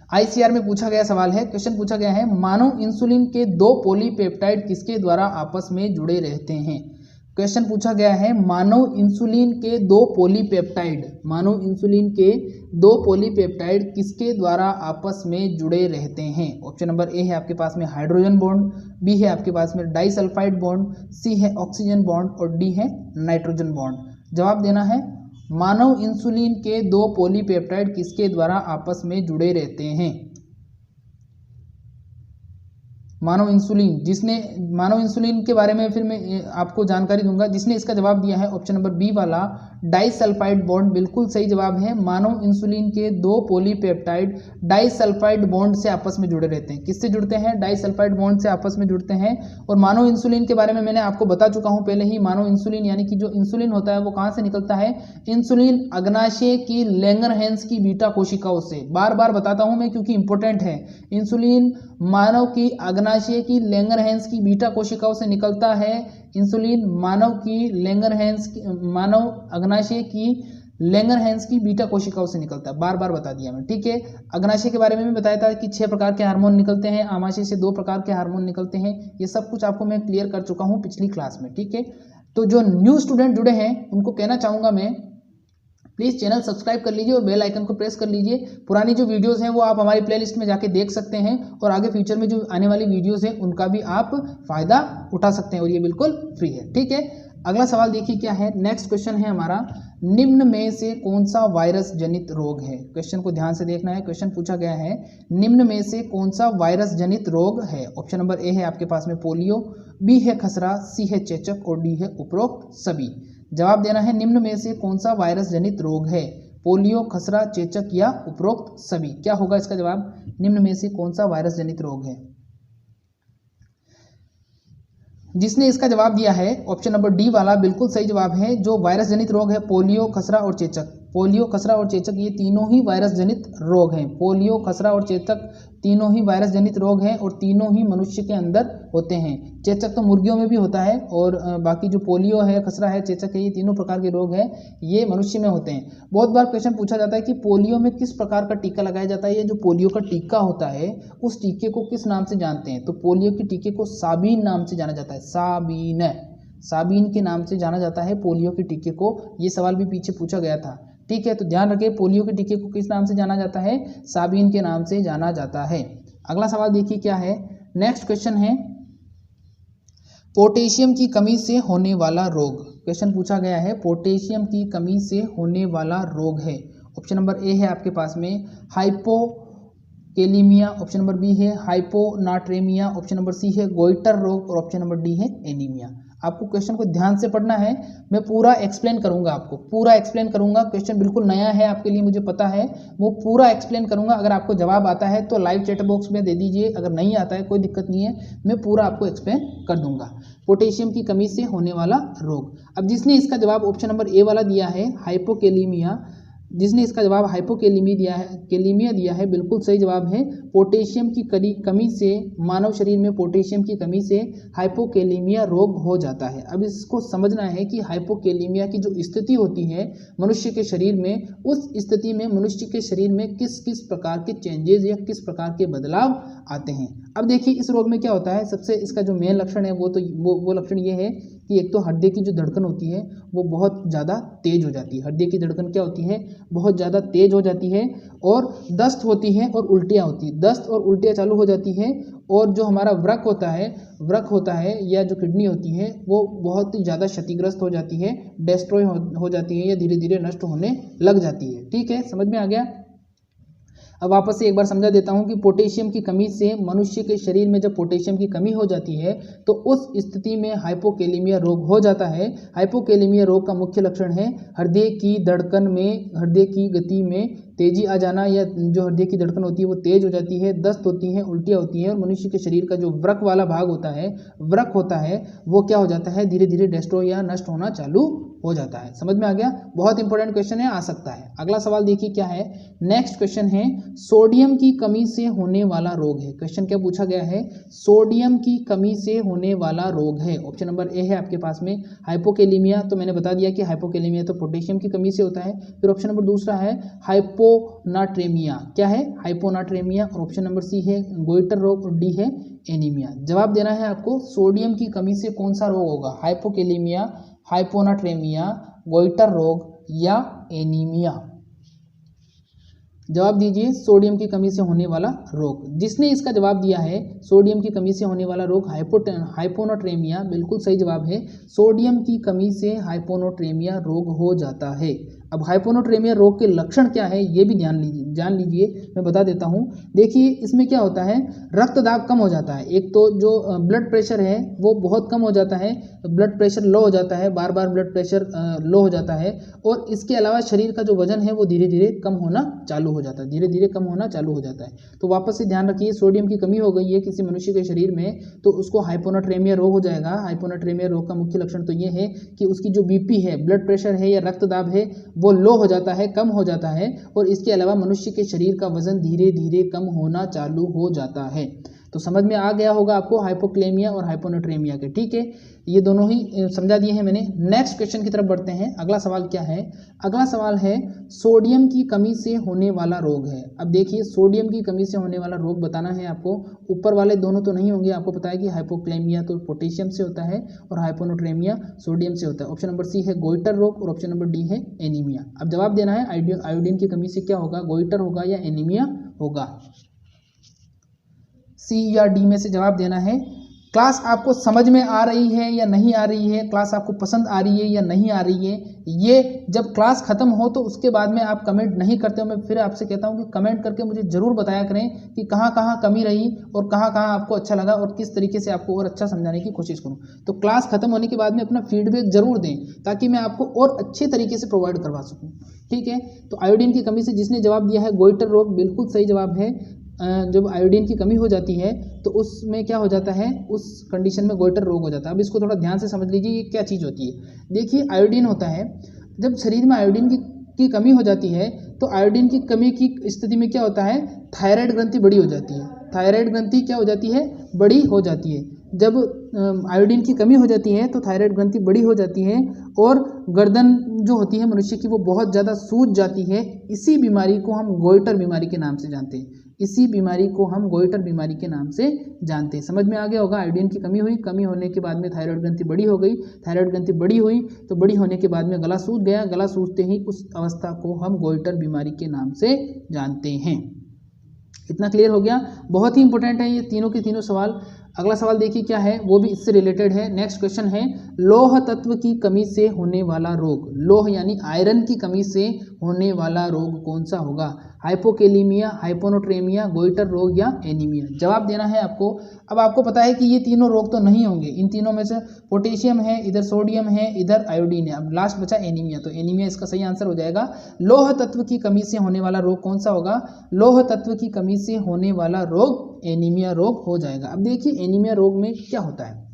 ICR में पूछा गया सवाल है। क्वेश्चन पूछा गया है, मानव इंसुलिन के 2 पॉलीपेप्टाइड किसके द्वारा आपस में जुड़े रहते हैं। क्वेश्चन पूछा गया है, मानव इंसुलिन के 2 पॉलीपेप्टाइड, मानव इंसुलिन के 2 पॉलीपेप्टाइड किसके द्वारा आपस में जुड़े रहते हैं। ऑप्शन नंबर ए है आपके पास में हाइड्रोजन बॉन्ड, बी है आपके पास में डाइसल्फाइड बॉन्ड, सी है ऑक्सीजन बॉन्ड और डी है नाइट्रोजन बॉन्ड। जवाब देना है, मानव इंसुलिन के 2 पॉलीपेप्टाइड किसके द्वारा आपस में जुड़े रहते हैं। मानव इंसुलिन के बारे में फिर मैं आपको जानकारी दूंगा। जिसने इसका जवाब दिया है ऑप्शन नंबर बी वाला डाइसल्फाइड बॉन्ड, बिल्कुल सही जवाब है। मानव इंसुलिन के 2 पॉलीपेप्टाइड डाइसल्फाइड बॉन्ड से आपस में जुड़े रहते हैं। किससे जुड़ते हैं, डाइसल्फाइड बॉन्ड से आपस में जुड़ते हैं। और मानव इंसुलिन के बारे में मैंने आपको बता चुका हूं पहले ही। मानव इंसुलिन यानी कि जो इंसुलिन होता है वो कहां से निकलता है, इंसुलिन अग्नाशय की लैंगरहैंस की बीटा कोशिकाओं से। बार बार बताता हूं मैं क्योंकि इंपॉर्टेंट है। इंसुलिन मानव की अग्नाशय की लैंगरहैंस की बीटा कोशिकाओं से निकलता है। इंसुलिन मानव अग्नाशय की लैंगरहैंस की बीटा कोशिकाओं से निकलता है, बार बार बता दिया मैं, ठीक है। अग्नाशय के बारे में भी बताया था कि 6 प्रकार के हार्मोन निकलते हैं, आमाशय से 2 प्रकार के हार्मोन निकलते हैं। ये सब कुछ आपको मैं क्लियर कर चुका हूँ पिछली क्लास में, ठीक है। तो जो न्यू स्टूडेंट जुड़े हैं उनको कहना चाहूँगा मैं, प्लीज़ चैनल सब्सक्राइब कर लीजिए और बेल आइकन को प्रेस कर लीजिए। पुरानी जो वीडियोस हैं वो आप हमारी प्लेलिस्ट में जाके देख सकते हैं और आगे फ्यूचर में जो आने वाली वीडियोस हैं उनका भी आप फ़ायदा उठा सकते हैं और ये बिल्कुल फ्री है, ठीक है। अगला सवाल देखिए क्या है, नेक्स्ट क्वेश्चन है हमारा, निम्न में से कौन सा वायरस जनित रोग है। क्वेश्चन को ध्यान से देखना है। क्वेश्चन पूछा गया है, निम्न में से कौन सा वायरस जनित रोग है। ऑप्शन नंबर ए है आपके पास में पोलियो, बी है खसरा, सी है चेचक और डी है उपरोक्त सभी। जवाब देना है, निम्न में से कौन सा वायरस जनित रोग है, पोलियो, खसरा, चेचक या उपरोक्त सभी। क्या होगा इसका जवाब, निम्न में से कौन सा वायरस जनित रोग है। जिसने इसका जवाब दिया है ऑप्शन नंबर डी वाला बिल्कुल सही जवाब है। जो वायरस जनित रोग है पोलियो, खसरा और चेचक, पोलियो, खसरा और चेचक ये तीनों ही वायरस जनित रोग हैं। पोलियो, खसरा और चेचक तीनों ही वायरस जनित रोग हैं और तीनों ही मनुष्य के अंदर होते हैं। चेचक तो मुर्गियों में भी होता है और बाकी जो पोलियो है, खसरा है, चेचक है, ये तीनों प्रकार के रोग हैं, ये मनुष्य में होते हैं। बहुत बार क्वेश्चन पूछा जाता है कि पोलियो में किस प्रकार का टीका लगाया जाता है। ये जो पोलियो का टीका होता है उस टीके को किस नाम से जानते हैं, तो पोलियो के टीके को साबीन नाम से जाना जाता है। साबीन, साबीन के नाम से जाना जाता है पोलियो के टीके को। ये सवाल भी पीछे पूछा गया था, ठीक है। तो ध्यान रखिए, पोलियो के टीके को किस नाम से जाना जाता है, साबीन के नाम से जाना जाता है। अगला सवाल देखिए क्या है, नेक्स्ट क्वेश्चन है, पोटेशियम की कमी से होने वाला रोग। क्वेश्चन पूछा गया है, पोटेशियम की कमी से होने वाला रोग है। ऑप्शन नंबर ए है आपके पास में हाइपोकेलीमिया, ऑप्शन नंबर बी है हाइपोनाट्रेमिया, ऑप्शन नंबर सी है गोइटर रोग और ऑप्शन नंबर डी है एनीमिया। आपको क्वेश्चन को ध्यान से पढ़ना है, मैं पूरा एक्सप्लेन करूंगा, आपको पूरा एक्सप्लेन करूंगा। क्वेश्चन बिल्कुल नया है आपके लिए, मुझे पता है, वो पूरा एक्सप्लेन करूंगा। अगर आपको जवाब आता है तो लाइव चैट बॉक्स में दे दीजिए, अगर नहीं आता है कोई दिक्कत नहीं है, मैं पूरा आपको एक्सप्लेन कर दूंगा। पोटेशियम की कमी से होने वाला रोग। अब जिसने इसका जवाब ऑप्शन नंबर ए वाला दिया है हाइपोकेलीमिया, जिसने इसका जवाब हाइपोकेलीमिया दिया है, बिल्कुल सही जवाब है। पोटेशियम की कमी से मानव शरीर में पोटेशियम की कमी से हाइपोकेलीमिया रोग हो जाता है। अब इसको समझना है कि हाइपोकेलीमिया की जो स्थिति होती है मनुष्य के शरीर में, उस स्थिति में मनुष्य के शरीर में किस किस प्रकार के चेंजेस या किस प्रकार के बदलाव आते हैं। अब देखिए इस रोग में क्या होता है, सबसे इसका जो मेन लक्षण है वो लक्षण ये है कि एक तो हृदय की जो धड़कन होती है वो बहुत ज़्यादा तेज हो जाती है। हृदय की धड़कन क्या होती है, बहुत ज़्यादा तेज हो जाती है और दस्त होती है और उल्टियाँ होती है, दस्त और उल्टियाँ चालू हो जाती है। और जो हमारा वृक्क होता है या जो किडनी होती है वो बहुत ही ज़्यादा क्षतिग्रस्त हो जाती है, डिस्ट्रॉय हो जाती है या धीरे धीरे नष्ट होने लग जाती है। ठीक है, समझ में आ गया। अब वापस से एक बार समझा देता हूं कि पोटेशियम की कमी से मनुष्य के शरीर में जब पोटेशियम की कमी हो जाती है तो उस स्थिति में हाइपोकेलीमिया रोग हो जाता है। हाइपोकेलीमिया रोग का मुख्य लक्षण है हृदय की धड़कन में, हृदय की गति में तेजी आ जाना, या जो हृदय की धड़कन होती है वो तेज हो जाती है, दस्त होती है, उल्टियाँ होती हैं और मनुष्य के शरीर का जो वृक्क वाला भाग होता है, वृक्क होता है, वो क्या हो जाता है, धीरे धीरे डिस्ट्रॉय या नष्ट होना चालू हो जाता है। समझ में आ गया, बहुत इंपॉर्टेंट क्वेश्चन है, आ सकता है। अगला सवाल देखिए क्या है, नेक्स्ट क्वेश्चन है सोडियम की कमी से होने वाला रोग है। क्वेश्चन क्या पूछा गया है, सोडियम की कमी से होने वाला रोग है। ऑप्शन नंबर ए है आपके पास में हाइपोकेलीमिया, तो मैंने बता दिया कि हाइपोकेलीमिया तो पोटेशियम की कमी से होता है। फिर ऑप्शन नंबर दूसरा है हाइपोनाट्रेमिया, क्या है, हाइपोनाट्रेमिया, और ऑप्शन नंबर सी है गोइटर रोग और डी है एनीमिया। जवाब देना है आपको, सोडियम की कमी से कौन सा रोग होगा, हाइपोकेलीमिया, हाइपोनाट्रेमिया, गोइटर रोग या एनीमिया। जवाब दीजिए, सोडियम की कमी से होने वाला रोग। जिसने इसका जवाब दिया है सोडियम की कमी से होने वाला रोग हाइपोनाट्रेमिया, बिल्कुल सही जवाब है। सोडियम की कमी से हाइपोनाट्रेमिया रोग हो जाता है। अब हाइपोनाट्रेमिया रोग के लक्षण क्या है ये भी जान लीजिए, मैं बता देता हूँ। देखिए इसमें क्या होता है, रक्त दाब कम हो जाता है। एक तो जो ब्लड प्रेशर है वो बहुत कम हो जाता है, ब्लड प्रेशर लो हो जाता है, बार बार ब्लड प्रेशर लो हो जाता है। और इसके अलावा शरीर का जो वजन है वो धीरे धीरे कम होना चालू हो जाता है, धीरे धीरे कम होना चालू हो जाता है। तो वापस से ध्यान रखिए, सोडियम की कमी हो गई है किसी मनुष्य के शरीर में तो उसको हाइपोनाट्रेमिया रोग हो जाएगा। हाइपोनाट्रेमिया रोग का मुख्य लक्षण तो ये है कि उसकी जो बीपी है, ब्लड प्रेशर है या रक्तदाब है वो लो हो जाता है, कम हो जाता है। और इसके अलावा मनुष्य के शरीर का वजन धीरे धीरे कम होना चालू हो जाता है। तो समझ में आ गया होगा आपको हाइपोक्लेमिया और हाइपोनेट्रेमिया के, ठीक है, ये दोनों ही समझा दिए हैं मैंने। नेक्स्ट क्वेश्चन की तरफ बढ़ते हैं। अगला सवाल क्या है? अगला सवाल है सोडियम की कमी से होने वाला रोग है। अब देखिए सोडियम की कमी से होने वाला रोग बताना है आपको। ऊपर वाले दोनों तो नहीं होंगे, आपको पता है कि हाइपोक्लेमिया तो पोटेशियम से होता है और हाइपोनेट्रेमिया सोडियम से होता है। ऑप्शन नंबर सी है गोइटर रोग और ऑप्शन नंबर डी है एनीमिया। अब जवाब देना है आयोडीन की कमी से क्या होगा, गोइटर होगा या एनीमिया होगा। सी या डी में से जवाब देना है। क्लास आपको समझ में आ रही है या नहीं आ रही है, क्लास आपको पसंद आ रही है या नहीं आ रही है, ये जब क्लास खत्म हो तो उसके बाद में आप कमेंट नहीं करते हो। मैं फिर आपसे कहता हूँ कि कमेंट करके मुझे ज़रूर बताया करें कि कहाँ कहाँ कमी रही और कहाँ कहाँ आपको अच्छा लगा और किस तरीके से आपको और अच्छा समझाने की कोशिश करूँ। तो क्लास खत्म होने के बाद में अपना फीडबैक जरूर दें ताकि मैं आपको और अच्छे तरीके से प्रोवाइड करवा सकूँ, ठीक है। तो आयोडीन की कमी से जिसने जवाब दिया है गोइटर रोग, बिल्कुल सही जवाब है। जब आयोडीन की कमी हो जाती है तो उसमें क्या हो जाता है, उस कंडीशन में गोइटर रोग हो जाता है। अब इसको थोड़ा ध्यान से समझ लीजिए ये क्या चीज़ होती है। देखिए आयोडीन होता है, जब शरीर में आयोडीन की कमी हो जाती है तो आयोडीन की कमी की स्थिति में क्या होता है, थायराइड ग्रंथि बड़ी हो जाती है। थायराइड ग्रंथि क्या हो जाती है, बड़ी हो जाती है। जब आयोडीन की कमी हो जाती है तो थायराइड ग्रंथि बड़ी हो जाती है और गर्दन जो होती है मनुष्य की वो बहुत ज़्यादा सूज जाती है। इसी बीमारी को हम गोइटर बीमारी के नाम से जानते हैं। इसी बीमारी को हम गोइटर बीमारी के नाम से जानते हैं। समझ में आ गया होगा। आयोडीन की कमी हुई, कमी होने के बाद में थायराइड ग्रंथि बड़ी हो गई, थायराइड ग्रंथि बड़ी हुई तो बड़ी होने के बाद में गला सूज गया, गला सूजते ही उस अवस्था को हम गोइटर बीमारी के नाम से जानते हैं। इतना क्लियर हो गया। बहुत ही इंपॉर्टेंट है ये तीनों के तीनों सवाल। अगला सवाल देखिए क्या है, वो भी इससे रिलेटेड है। नेक्स्ट क्वेश्चन है लौह तत्व की कमी से होने वाला रोग। लौह यानी आयरन की कमी से होने वाला रोग कौन सा होगा, हाइपोकेलीमिया, हाइपोनेट्रेमिया, गोइटर रोग या एनीमिया। जवाब देना है आपको। अब आपको पता है कि ये तीनों रोग तो नहीं होंगे, इन तीनों में से पोटेशियम है, इधर सोडियम है, इधर आयोडीन है। अब लास्ट बचा एनीमिया, तो एनीमिया इसका सही आंसर हो जाएगा। लौह तत्व की कमी से होने वाला रोग कौन सा होगा, लौह तत्व की कमी से होने वाला रोग एनीमिया रोग हो जाएगा। अब देखिए एनीमिया रोग में क्या होता है,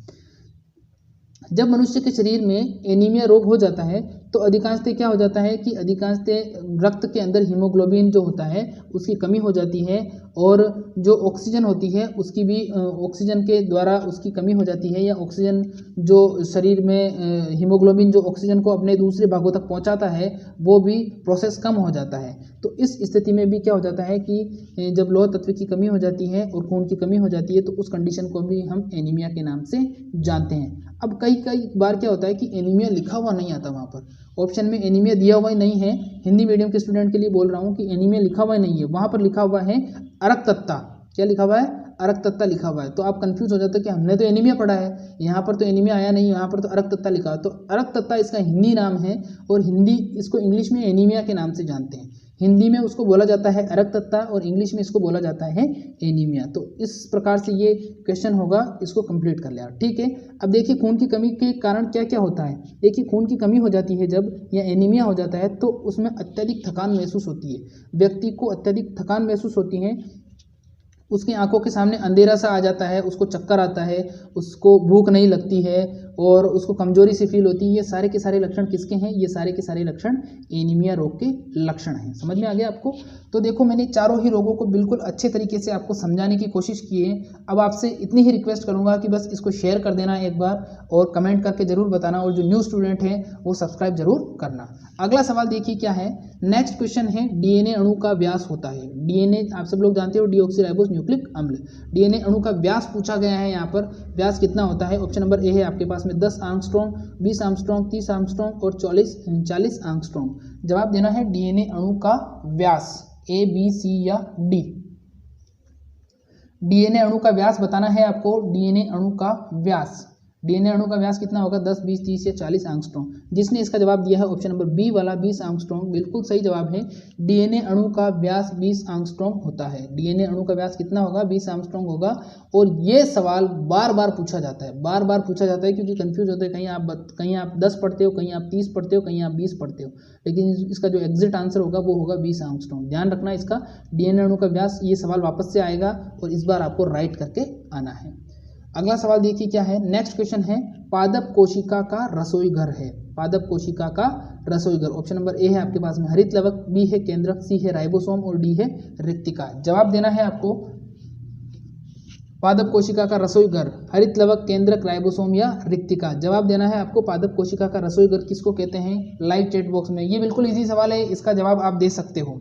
जब मनुष्य के शरीर में एनीमिया रोग हो जाता है तो अधिकांशतः क्या हो जाता है कि अधिकांशतः रक्त के अंदर हीमोग्लोबिन जो होता है उसकी कमी हो जाती है और जो ऑक्सीजन होती है उसकी भी ऑक्सीजन के द्वारा उसकी कमी हो जाती है, या ऑक्सीजन जो शरीर में हीमोग्लोबिन जो ऑक्सीजन को अपने दूसरे भागों तक पहुंचाता है वो भी प्रोसेस कम हो जाता है। तो इस स्थिति में भी क्या हो जाता है कि जब लौह तत्व की कमी हो जाती है और खून की कमी हो जाती है तो उस कंडीशन को भी हम एनीमिया के नाम से जानते हैं। अब कई बार क्या होता है कि एनीमिया लिखा हुआ नहीं आता, वहाँ पर ऑप्शन में एनीमिया दिया हुआ ही नहीं है। हिंदी मीडियम के स्टूडेंट के लिए बोल रहा हूँ कि एनीमिया लिखा हुआ ही नहीं है, वहाँ पर लिखा हुआ है अरक्तता। क्या लिखा हुआ है, अरक्तता लिखा हुआ है। तो आप कंफ्यूज हो जाते हैं कि हमने तो एनीमिया पढ़ा है, यहाँ पर तो एनीमिया आया नहीं, यहाँ पर तो अरक्तता लिखा है। तो अरक्तता इसका हिंदी नाम है और हिंदी इसको इंग्लिश में एनीमिया के नाम से जानते हैं। हिंदी में उसको बोला जाता है अरक्तता और इंग्लिश में इसको बोला जाता है एनीमिया। तो इस प्रकार से ये क्वेश्चन होगा, इसको कंप्लीट कर लिया, ठीक है। अब देखिए खून की कमी के कारण क्या क्या होता है। देखिए खून की कमी हो जाती है जब, या एनीमिया हो जाता है तो उसमें अत्यधिक थकान महसूस होती है, व्यक्ति को अत्यधिक थकान महसूस होती है, उसकी आंखों के सामने अंधेरा सा आ जाता है, उसको चक्कर आता है, उसको भूख नहीं लगती है और उसको कमजोरी सी फील होती है। ये सारे के सारे लक्षण किसके हैं, ये सारे के सारे लक्षण एनीमिया रोग के लक्षण हैं। समझ में आ गया आपको। तो देखो मैंने चारों ही रोगों को बिल्कुल अच्छे तरीके से आपको समझाने की कोशिश की है। अब आपसे इतनी ही रिक्वेस्ट करूंगा कि बस इसको शेयर कर देना एक बार और कमेंट करके जरूर बताना, और जो न्यू स्टूडेंट हैं वो सब्सक्राइब जरूर करना। अगला सवाल देखिए क्या है। नेक्स्ट क्वेश्चन है डीएनए अणु का व्यास होता है। डीएनए आप सब लोग जानते हो डीऑक्सीराइबोस न्यूक्लिक अम्ल। डीएनए अणु का व्यास पूछा गया है। यहाँ पर व्यास कितना होता है, ऑप्शन नंबर ए है आपके पास में 10 एंगस्ट्रॉम, 20 एंगस्ट्रॉम, 30 एंगस्ट्रॉम और 40 एंगस्ट्रॉम। जवाब देना है डीएनए अणु का व्यास, ए बी सी या डी। डीएनए अणु का व्यास बताना है आपको। डीएनए अणु का व्यास, डीएनए अणु का व्यास कितना होगा, 10, 20, 30 या 40 एंगस्ट्रॉम। जिसने इसका जवाब दिया है ऑप्शन नंबर बी वाला 20 एंगस्ट्रॉम, बिल्कुल सही जवाब है। डीएनए अणु का व्यास 20 एंगस्ट्रॉम होता है। डीएनए अणु का व्यास कितना होगा, 20 एंगस्ट्रॉम होगा। और ये सवाल बार बार पूछा जाता है, बार बार पूछा जाता है, क्योंकि कंफ्यूज होते हैं। कहीं आप 10 पढ़ते हो, कहीं आप 30 पढ़ते हो, कहीं आप 20 पढ़ते हो, लेकिन इसका जो एग्जैक्ट आंसर होगा वो होगा 20 एंगस्ट्रॉम। ध्यान रखना इसका, डीएनए अणु का व्यास। ये सवाल वापस से आएगा और इस बार आपको राइट करके आना है। अगला सवाल देखिए क्या है। नेक्स्ट क्वेश्चन है पादप कोशिका का रसोई घर है। पादप कोशिका का रसोई घर, ऑप्शन नंबर ए है आपके पास में हरित लवक, बी है केंद्रक, सी है राइबोसोम और डी है रिक्तिका। जवाब देना है आपको। पादप कोशिका का रसोई घर, हरित लवक केंद्रक, राइबोसोम या रिक्तिका। जवाब देना है आपको, पादप कोशिका का रसोई घर किसको कहते हैं, लाइव चैट बॉक्स में। ये बिल्कुल इजी सवाल है, इसका जवाब आप दे सकते हो,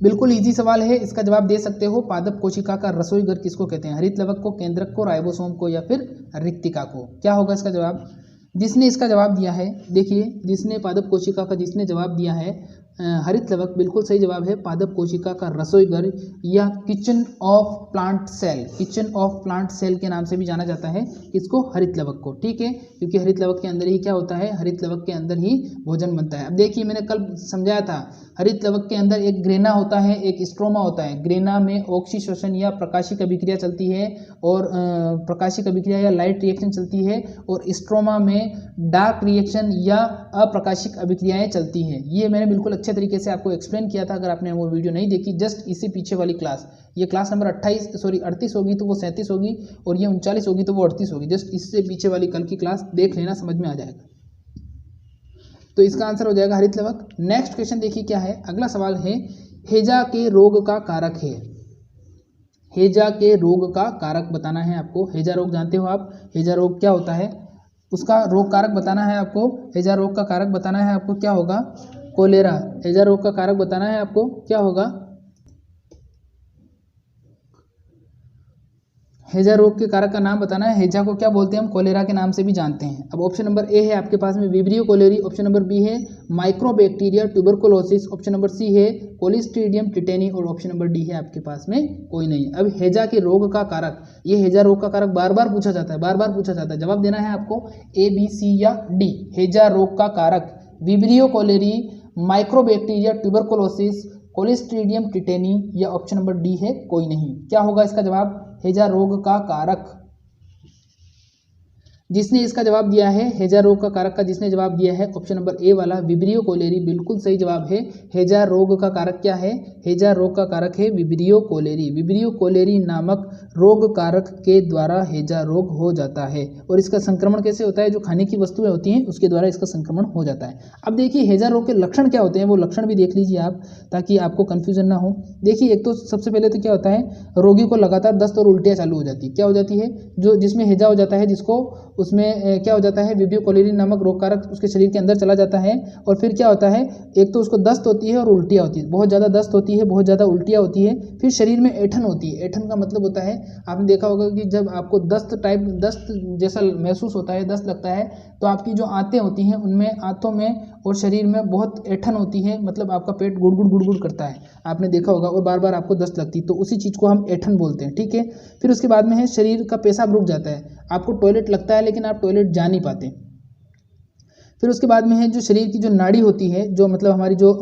बिल्कुल इजी सवाल है, इसका जवाब दे सकते हो। पादप कोशिका का रसोई घर किसको कहते हैं, हरित लवक को, केंद्रक को, राइबोसोम को या फिर रिक्तिका को। क्या होगा इसका जवाब, जिसने इसका जवाब दिया है, देखिए जिसने पादप कोशिका का जिसने जवाब दिया है हरित लवक, बिल्कुल सही जवाब है। पादप कोशिका का रसोई घर या kitchen of plant cell, kitchen of plant cell के नाम से भी जाना जाता है किसको, हरित लवक को। ठीक है, क्योंकि हरित लवक के अंदर ही क्या होता है, हरित लवक के अंदर ही भोजन बनता है। अब देखिए मैंने कल समझाया था, हरित लवक के अंदर एक ग्रेना होता है, एक स्ट्रोमा होता है। ग्रेना में ऑक्सीश्वसन या प्रकाशिक अभिक्रिया चलती है और प्रकाशिक अभिक्रिया या लाइट रिएक्शन चलती है, और स्ट्रोमा में डार्क रिएक्शन या अप्रकाशिक अभिक्रियाएं चलती हैं। ये मैंने बिल्कुल अच्छे तरीके से आपको एक्सप्लेन किया था। अगर आपने वो वीडियो नहीं देखी, जस्ट इससे पीछे वाली क्लास, ये क्लास नंबर 38 होगी तो वो 37 होगी, और ये 39 होगी तो वो 38 होगी। जस्ट इससे पीछे वाली कल की क्लास देख लेना, समझ में आ जाएगा। तो इसका आंसर हो जाएगा हरित लवक। नेक्स्ट क्वेश्चन देखिए क्या है, अगला सवाल है, हेजा के रोग का कारक है। हेजा के रोग का कारक बताना है आपको। हेजा रोग जानते हो आप, हेजा रोग क्या होता है, उसका रोग कारक बताना है आपको। हेजा रोग का कारक बताना है आपको, क्या होगा, कोलेरा। हेजा रोग का कारक बताना है आपको, क्या होगा, हेजा रोग के कारक का नाम बताना है। हेजा को क्या बोलते हैं हम, कोलेरा के नाम से भी जानते हैं। अब ऑप्शन नंबर ए है आपके पास में Vibrio cholerae, option number B है Mycobacterium tuberculosis, option number C है कोलिस्ट्रीडियम टिटेनी, और ऑप्शन नंबर डी है आपके पास में कोई नहीं। अब हेजा के रोग का कारक, ये हेजा रोग का कारक बार बार पूछा जाता है, बार बार पूछा जाता है। जवाब देना है आपको ए, बी, सी या डी। हेजा रोग का कारक Vibrio cholerae, Mycobacterium tuberculosis, Clostridium tetani या ऑप्शन नंबर डी है कोई नहीं। क्या होगा इसका जवाब, हेजा रोग का कारक। जिसने इसका जवाब दिया है हेजा रोग का कारक का जिसने जवाब दिया है ऑप्शन नंबर ए वाला विब्रियो कोलेरी, बिल्कुल सही जवाब है। हेजा रोग का कारक क्या है, हेजा रोग का कारक है विब्रियो कोलेरी। विब्रियो कोलेरी नामक रोग कारक के द्वारा हेजा रोग हो जाता है। और इसका संक्रमण कैसे होता है, जो खाने की वस्तुएं होती हैं उसके द्वारा इसका संक्रमण हो जाता है। अब देखिए हेजा रोग के लक्षण क्या होते हैं, वो लक्षण भी देख लीजिए आप, ताकि आपको कंफ्यूजन ना हो। देखिए एक तो सबसे पहले तो क्या होता है, रोगी को लगातार दस्त और उल्टियाँ चालू हो जाती है। क्या हो जाती है, जो जिसमें हेजा हो जाता है, जिसको उसमें क्या हो जाता है, विब्रियो कोलेरी नामक रोग कारक उसके शरीर के अंदर चला जाता है। और फिर क्या होता है, एक तो उसको दस्त होती है और उल्टियाँ होती है, बहुत ज़्यादा दस्त होती है, बहुत ज़्यादा उल्टियाँ होती है। फिर शरीर में ऐठन होती है। ऐठन का मतलब होता है, आपने देखा होगा कि जब आपको दस्त जैसा महसूस होता है, दस्त लगता है, तो आपकी जो आंतें होती हैं उनमें, आंतों में और शरीर में बहुत ऐठन होती है, मतलब आपका पेट गुड़गुड़ करता है, आपने देखा होगा, और बार बार आपको दस्त लगती है, तो उसी चीज़ को हम ऐठन बोलते हैं। ठीक है, फिर उसके बाद में है शरीर का पेशाब रुक जाता है, आपको टॉयलेट लगता है लेकिन आप टॉयलेट जा नहीं पाते। फिर उसके बाद में है जो शरीर की जो नाड़ी होती है, जो मतलब हमारी जो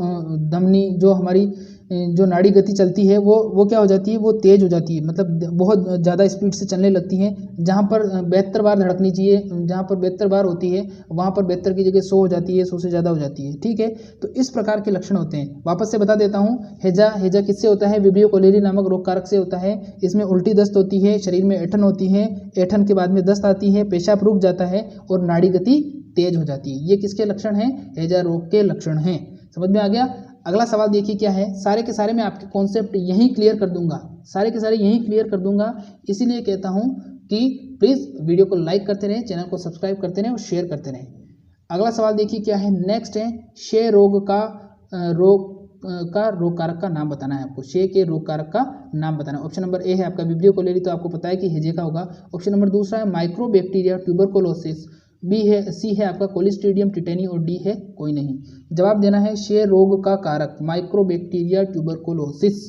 धमनी, जो हमारी जो नाड़ी गति चलती है, वो क्या हो जाती है, वो तेज हो जाती है, मतलब बहुत ज़्यादा स्पीड से चलने लगती है। जहाँ पर 72 बार धड़कनी चाहिए, जहाँ पर 72 बार होती है, वहाँ पर 72 की जगह 100 हो जाती है, 100 से ज़्यादा हो जाती है। ठीक है, तो इस प्रकार के लक्षण होते हैं। वापस से बता देता हूँ, हेजा किससे होता है, विब्रियो कोलेरी नामक रोग कारक से होता है। इसमें उल्टी दस्त होती है, शरीर में ऐठन होती है, ऐठन के बाद में दस्त आती है, पेशाब रुक जाता है और नाड़ी गति तेज हो जाती है। ये किसके लक्षण हैं, हेजा रोग के लक्षण हैं। समझ में आ गया। अगला सवाल देखिए क्या है, सारे के सारे मैं आपके कॉन्सेप्ट यहीं क्लियर कर दूंगा, सारे के सारे यहीं क्लियर कर दूंगा। इसीलिए कहता हूं कि प्लीज़ वीडियो को लाइक करते रहें, चैनल को सब्सक्राइब करते रहें और शेयर करते रहें। अगला सवाल देखिए क्या है, नेक्स्ट है, क्षय रोग का रोग कारक का नाम बताना है आपको। क्षय के रोग कारक का नाम बताना है। ऑप्शन नंबर ए है आपका विब्रियो कोलेरी, तो आपको पता है कि हेजे का होगा। ऑप्शन नंबर दूसरा है माइक्रोबैक्टीरिया ट्यूबरकुलोसिस, बी है, सी है आपका कोलिस्ट्रीडियम टिटेनी और डी है कोई नहीं। जवाब देना है क्षय रोग का कारक माइक्रोबैक्टीरिया ट्यूबरकुलोसिस,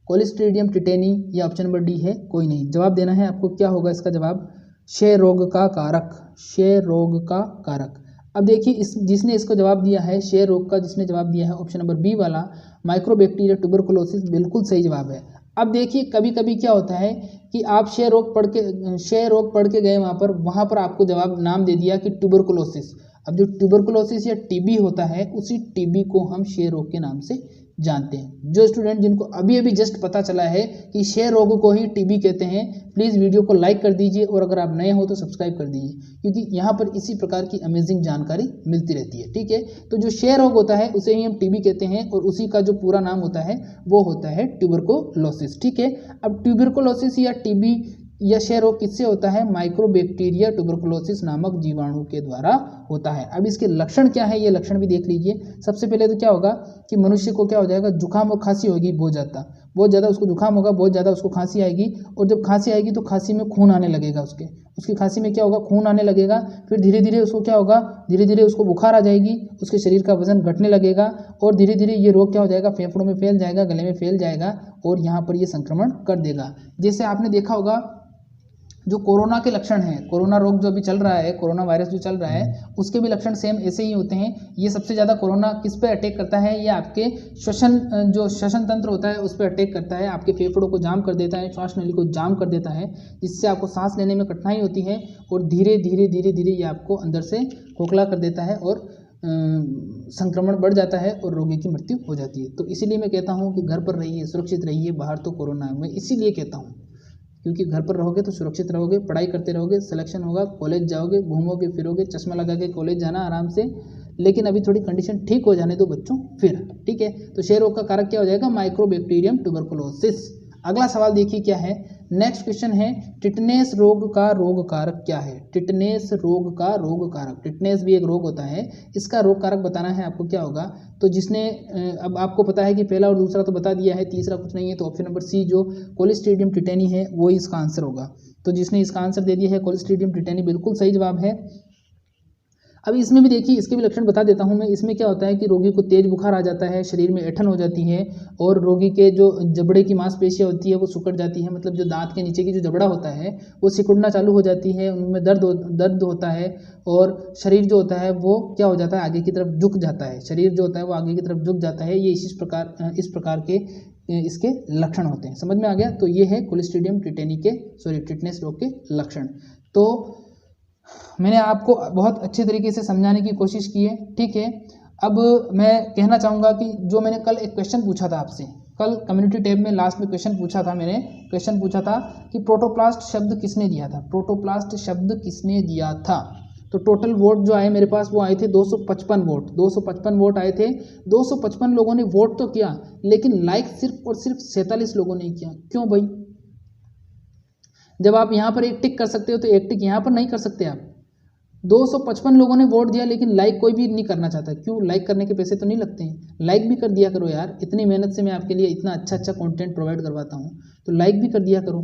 कोलिस्ट्रीडियम टिटेनी या ऑप्शन नंबर डी है कोई नहीं। जवाब देना है आपको, क्या होगा इसका जवाब, क्षय रोग का कारक, क्षय रोग का कारक। अब देखिए जिसने इसको जवाब दिया है क्षय रोग का, जिसने जवाब दिया है ऑप्शन नंबर बी वाला माइक्रोबैक्टीरिया ट्यूबरकुलोसिस, बिल्कुल सही जवाब है। अब देखिए कभी कभी क्या होता है कि आप क्षय रोग पढ़ के गए वहाँ पर आपको जवाब नाम दे दिया कि ट्यूबरकुलोसिस। अब जो ट्यूबरकुलोसिस या टीबी होता है, उसी टीबी को हम क्षय रोग के नाम से जानते हैं। जो स्टूडेंट जिनको अभी अभी जस्ट पता चला है कि क्षय रोग को ही टीबी कहते हैं, प्लीज़ वीडियो को लाइक कर दीजिए और अगर आप नए हो तो सब्सक्राइब कर दीजिए, क्योंकि यहाँ पर इसी प्रकार की अमेजिंग जानकारी मिलती रहती है। ठीक है, तो जो क्षय रोग होता है उसे ही हम टीबी कहते हैं और उसी का जो पूरा नाम होता है वो होता है ट्यूबरकुलोसिस। ठीक है, अब ट्यूबरकुलोसिस या टीबी यह क्षय रोग किससे होता है? माइक्रोबैक्टीरिया ट्यूबरकुलोसिस नामक जीवाणु के द्वारा होता है। अब इसके लक्षण क्या है, ये लक्षण भी देख लीजिए। सबसे पहले तो क्या होगा कि मनुष्य को क्या हो जाएगा, जुकाम और खांसी होगी, बहुत ज़्यादा उसको जुकाम होगा, बहुत ज़्यादा उसको खांसी आएगी, और जब खांसी आएगी तो खांसी में खून आने लगेगा, उसकी खांसी में क्या होगा, खून आने लगेगा। फिर धीरे धीरे उसको क्या होगा, धीरे धीरे उसको बुखार आ जाएगी, उसके शरीर का वजन घटने लगेगा और धीरे धीरे ये रोग क्या हो जाएगा, फेफड़ों में फैल जाएगा, गले में फैल जाएगा और यहाँ पर ये संक्रमण कर देगा। जैसे आपने देखा होगा जो कोरोना के लक्षण हैं, कोरोना रोग जो अभी चल रहा है, कोरोना वायरस जो चल रहा है, उसके भी लक्षण सेम ऐसे ही होते हैं। ये सबसे ज़्यादा कोरोना किस पे अटैक करता है, ये आपके श्वसन तंत्र होता है उस पर अटैक करता है, आपके फेफड़ों को जाम कर देता है, श्वास नली को जाम कर देता है, जिससे आपको सांस लेने में कठिनाई होती है और धीरे धीरे ये आपको अंदर से खोखला कर देता है और संक्रमण बढ़ जाता है और रोगी की मृत्यु हो जाती है। तो इसीलिए मैं कहता हूँ कि घर पर रहिए, सुरक्षित रहिए, बाहर तो कोरोना है। मैं इसीलिए कहता हूँ क्योंकि घर पर रहोगे तो सुरक्षित रहोगे, पढ़ाई करते रहोगे, सिलेक्शन होगा, कॉलेज जाओगे, घूमोगे फिरोगे, चश्मा लगा के कॉलेज जाना आराम से। लेकिन अभी थोड़ी कंडीशन ठीक हो जाने दो बच्चों फिर। ठीक है, तो क्षय रोग का कारक क्या हो जाएगा, माइक्रोबैक्टीरियम ट्यूबरकुलोसिस। अगला सवाल देखिए क्या है, नेक्स्ट क्वेश्चन है, टिटनेस रोग का रोग कारक क्या है? टिटनेस रोग का रोग कारक, टिटनेस भी एक रोग होता है, इसका रोग कारक बताना है आपको। क्या होगा, तो जिसने अब आपको पता है कि पहला और दूसरा तो बता दिया है, तीसरा कुछ नहीं है, तो ऑप्शन नंबर सी जो कोलिस्ट्रीडियम टिटेनी है वो इसका आंसर होगा। तो जिसने इसका आंसर दे दिया है कोलिस्ट्रीडियम टिटेनी, बिल्कुल सही जवाब है। अब इसमें भी देखिए, इसके भी लक्षण बता देता हूं मैं। इसमें क्या होता है कि रोगी को तेज बुखार आ जाता है, शरीर में ऐंठन हो जाती है और रोगी के जो जबड़े की मांसपेशियां होती है वो सिकुड़ जाती है, मतलब जो दांत के नीचे की जो जबड़ा होता है वो सिकुड़ना चालू हो जाती है, उनमें दर्द होता है और शरीर जो होता है वो क्या हो जाता है, आगे की तरफ झुक जाता है, शरीर जो होता है वो आगे की तरफ झुक जाता है। ये इस प्रकार के इसके लक्षण होते हैं। समझ में आ गया? तो ये है कोलिस्ट्रीडियम टिटेनी के टिटनेस रोग के लक्षण। तो मैंने आपको बहुत अच्छे तरीके से समझाने की कोशिश की है। ठीक है, अब मैं कहना चाहूँगा कि जो मैंने कल एक क्वेश्चन पूछा था आपसे, कल कम्युनिटी टैब में लास्ट में क्वेश्चन पूछा था कि प्रोटोप्लास्ट शब्द किसने दिया था, प्रोटोप्लास्ट शब्द किसने दिया था। तो टोटल वोट जो आए मेरे पास वो आए थे 255 वोट आए थे। 255 लोगों ने वोट तो किया, लेकिन लाइक सिर्फ और सिर्फ 47 लोगों ने किया। क्यों भाई? जब आप यहाँ पर एक टिक कर सकते हो तो एक टिक यहाँ पर नहीं कर सकते आप। 255 लोगों ने वोट दिया लेकिन लाइक कोई भी नहीं करना चाहता। क्यों? लाइक करने के पैसे तो नहीं लगते हैं। लाइक भी कर दिया करो यार, इतनी मेहनत से मैं आपके लिए इतना अच्छा कंटेंट प्रोवाइड करवाता हूँ, तो लाइक भी कर दिया करो,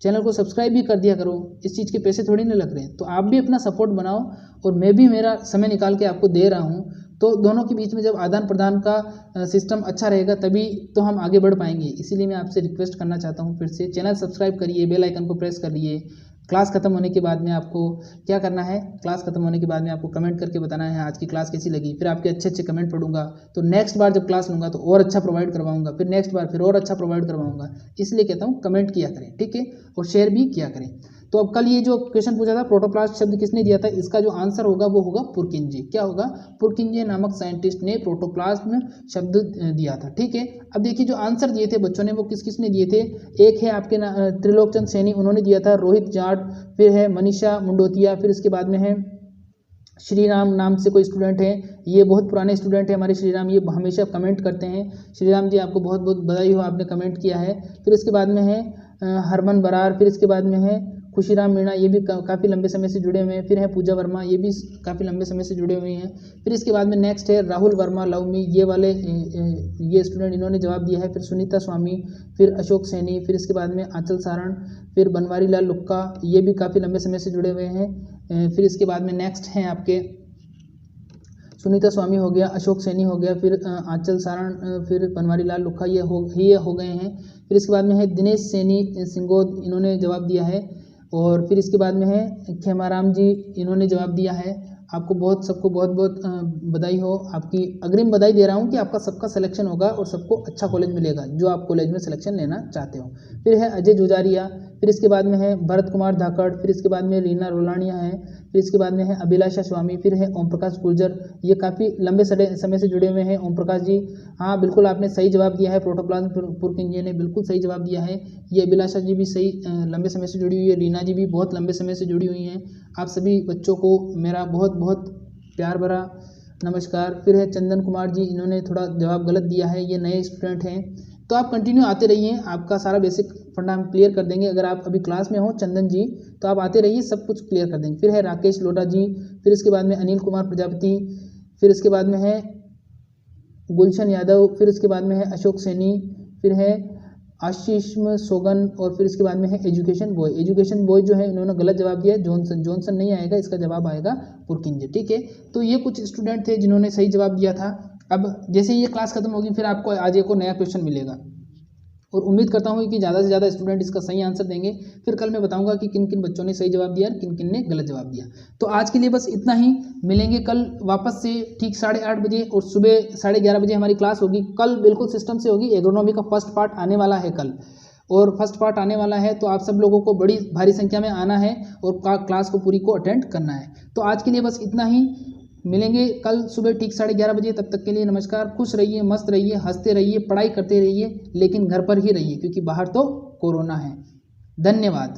चैनल को सब्सक्राइब भी कर दिया करो। इस चीज़ के पैसे थोड़ी नहीं लग रहे हैं, तो आप भी अपना सपोर्ट बनाओ और मैं भी मेरा समय निकाल के आपको दे रहा हूँ। तो दोनों के बीच में जब आदान प्रदान का सिस्टम अच्छा रहेगा तभी तो हम आगे बढ़ पाएंगे। इसीलिए मैं आपसे रिक्वेस्ट करना चाहता हूँ, फिर से चैनल सब्सक्राइब करिए, बेल आइकन को प्रेस करिए। क्लास खत्म होने के बाद में आपको क्या करना है, क्लास खत्म होने के बाद में आपको कमेंट करके बताना है आज की क्लास कैसी लगी। फिर आपके अच्छे कमेंट पढ़ूंगा, तो नेक्स्ट बार जब क्लास लूँगा तो और अच्छा प्रोवाइड करवाऊंगा, फिर नेक्स्ट बार फिर और अच्छा प्रोवाइड करवाऊंगा। इसलिए कहता हूँ कमेंट किया करें, ठीक है, और शेयर भी किया करें। तो अब कल ये जो क्वेश्चन पूछा था प्रोटोप्लास्ट शब्द किसने दिया था, इसका जो आंसर होगा वो होगा पुरकिंजे। क्या होगा? पुरकिंजे नामक साइंटिस्ट ने प्रोटोप्लास्ट शब्द दिया था। ठीक है, अब देखिए जो आंसर दिए थे बच्चों ने वो किसने दिए थे। एक है आपके त्रिलोकचंद सैनी, उन्होंने दिया था, रोहित जाट, फिर है मनीषा मुंडोतिया, फिर इसके बाद में है श्रीराम नाम से कोई स्टूडेंट है, ये बहुत पुराने स्टूडेंट है हमारे श्रीराम, ये हमेशा कमेंट करते हैं। श्रीराम जी आपको बहुत बहुत बधाई हो, आपने कमेंट किया है। फिर इसके बाद में है हरमन बरार, फिर इसके बाद में है खुशीराम मीणा, ये भी काफ़ी लंबे समय से जुड़े हुए हैं। फिर है पूजा वर्मा, ये भी काफ़ी लंबे समय से जुड़े हुए हैं। फिर इसके बाद में नेक्स्ट है राहुल वर्मा लवमी, ये स्टूडेंट इन्होंने जवाब दिया है। फिर सुनीता स्वामी, फिर अशोक सैनी, फिर इसके बाद में आंचल सारण, फिर बनवारी लाल लुक्का, ये भी काफ़ी लंबे समय से जुड़े हुए हैं। फिर इसके बाद में नेक्स्ट हैं आपके सुनीता स्वामी हो गया, अशोक सैनी हो गया, फिर आंचल सारण, फिर बनवारी लाल लुक्का, ये हो गए हैं। फिर इसके बाद में है दिनेश सैनी सिंगोद, इन्होंने जवाब दिया है। और फिर इसके बाद में है खेमाराम जी, इन्होंने जवाब दिया है। आपको सबको बहुत बहुत बधाई हो, आपकी अग्रिम बधाई दे रहा हूँ कि आपका सबका सिलेक्शन होगा और सबको अच्छा कॉलेज मिलेगा जो आप कॉलेज में सिलेक्शन लेना चाहते हो। फिर है अजय जुजारिया, फिर इसके बाद में है भरत कुमार धाकड़, फिर इसके बाद में रीना रोलानिया है, फिर इसके बाद में है अभिलाषा स्वामी, फिर है ओम प्रकाश गुर्जर। ये काफ़ी लंबे समय से जुड़े हुए हैं ओम प्रकाश जी। हाँ बिल्कुल आपने सही जवाब दिया है, प्रोटोप्लाज्म पुरकिंजे ने बिल्कुल सही जवाब दिया है। ये अभिलाषा जी भी सही लंबे समय से जुड़ी हुई है, रीना जी भी बहुत लंबे समय से जुड़ी हुई हैं। आप सभी बच्चों को मेरा बहुत बहुत प्यार भरा नमस्कार। फिर है चंदन कुमार जी, इन्होंने थोड़ा जवाब गलत दिया है, ये नए स्टूडेंट हैं। तो आप कंटिन्यू आते रहिए, आपका सारा बेसिक फंडा हम क्लियर कर देंगे। अगर आप अभी क्लास में हो चंदन जी तो आप आते रहिए, सब कुछ क्लियर कर देंगे। फिर है राकेश लोटा जी, फिर इसके बाद में अनिल कुमार प्रजापति, फिर इसके बाद में है गुलशन यादव, फिर इसके बाद में है अशोक सैनी, फिर है आशीष सोगन, और फिर इसके बाद में है एजुकेशन बॉय। एजुकेशन बॉय जो है इन्होंने गलत जवाब दिया है, जॉनसन नहीं आएगा, इसका जवाब आएगा पुरकिंजे। ठीक है, तो ये कुछ स्टूडेंट थे जिन्होंने सही जवाब दिया था। अब जैसे ही ये क्लास खत्म होगी फिर आपको आज एक और नया क्वेश्चन मिलेगा, और उम्मीद करता हूँ कि ज़्यादा से ज़्यादा स्टूडेंट इसका सही आंसर देंगे। फिर कल मैं बताऊंगा कि किन किन बच्चों ने सही जवाब दिया और किन किन ने गलत जवाब दिया। तो आज के लिए बस इतना ही, मिलेंगे कल वापस से ठीक 8:30 बजे, और सुबह 11:30 बजे हमारी क्लास होगी। कल बिल्कुल सिस्टम से होगी, एग्रोनॉमी का फर्स्ट पार्ट आने वाला है कल, और फर्स्ट पार्ट आने वाला है, तो आप सब लोगों को बड़ी भारी संख्या में आना है और क्लास को पूरी को अटेंड करना है। तो आज के लिए बस इतना ही, मिलेंगे कल सुबह ठीक 11:30 बजे। तब तक के लिए नमस्कार, खुश रहिए, मस्त रहिए, हंसते रहिए, पढ़ाई करते रहिए, लेकिन घर पर ही रहिए क्योंकि बाहर तो कोरोना है। धन्यवाद।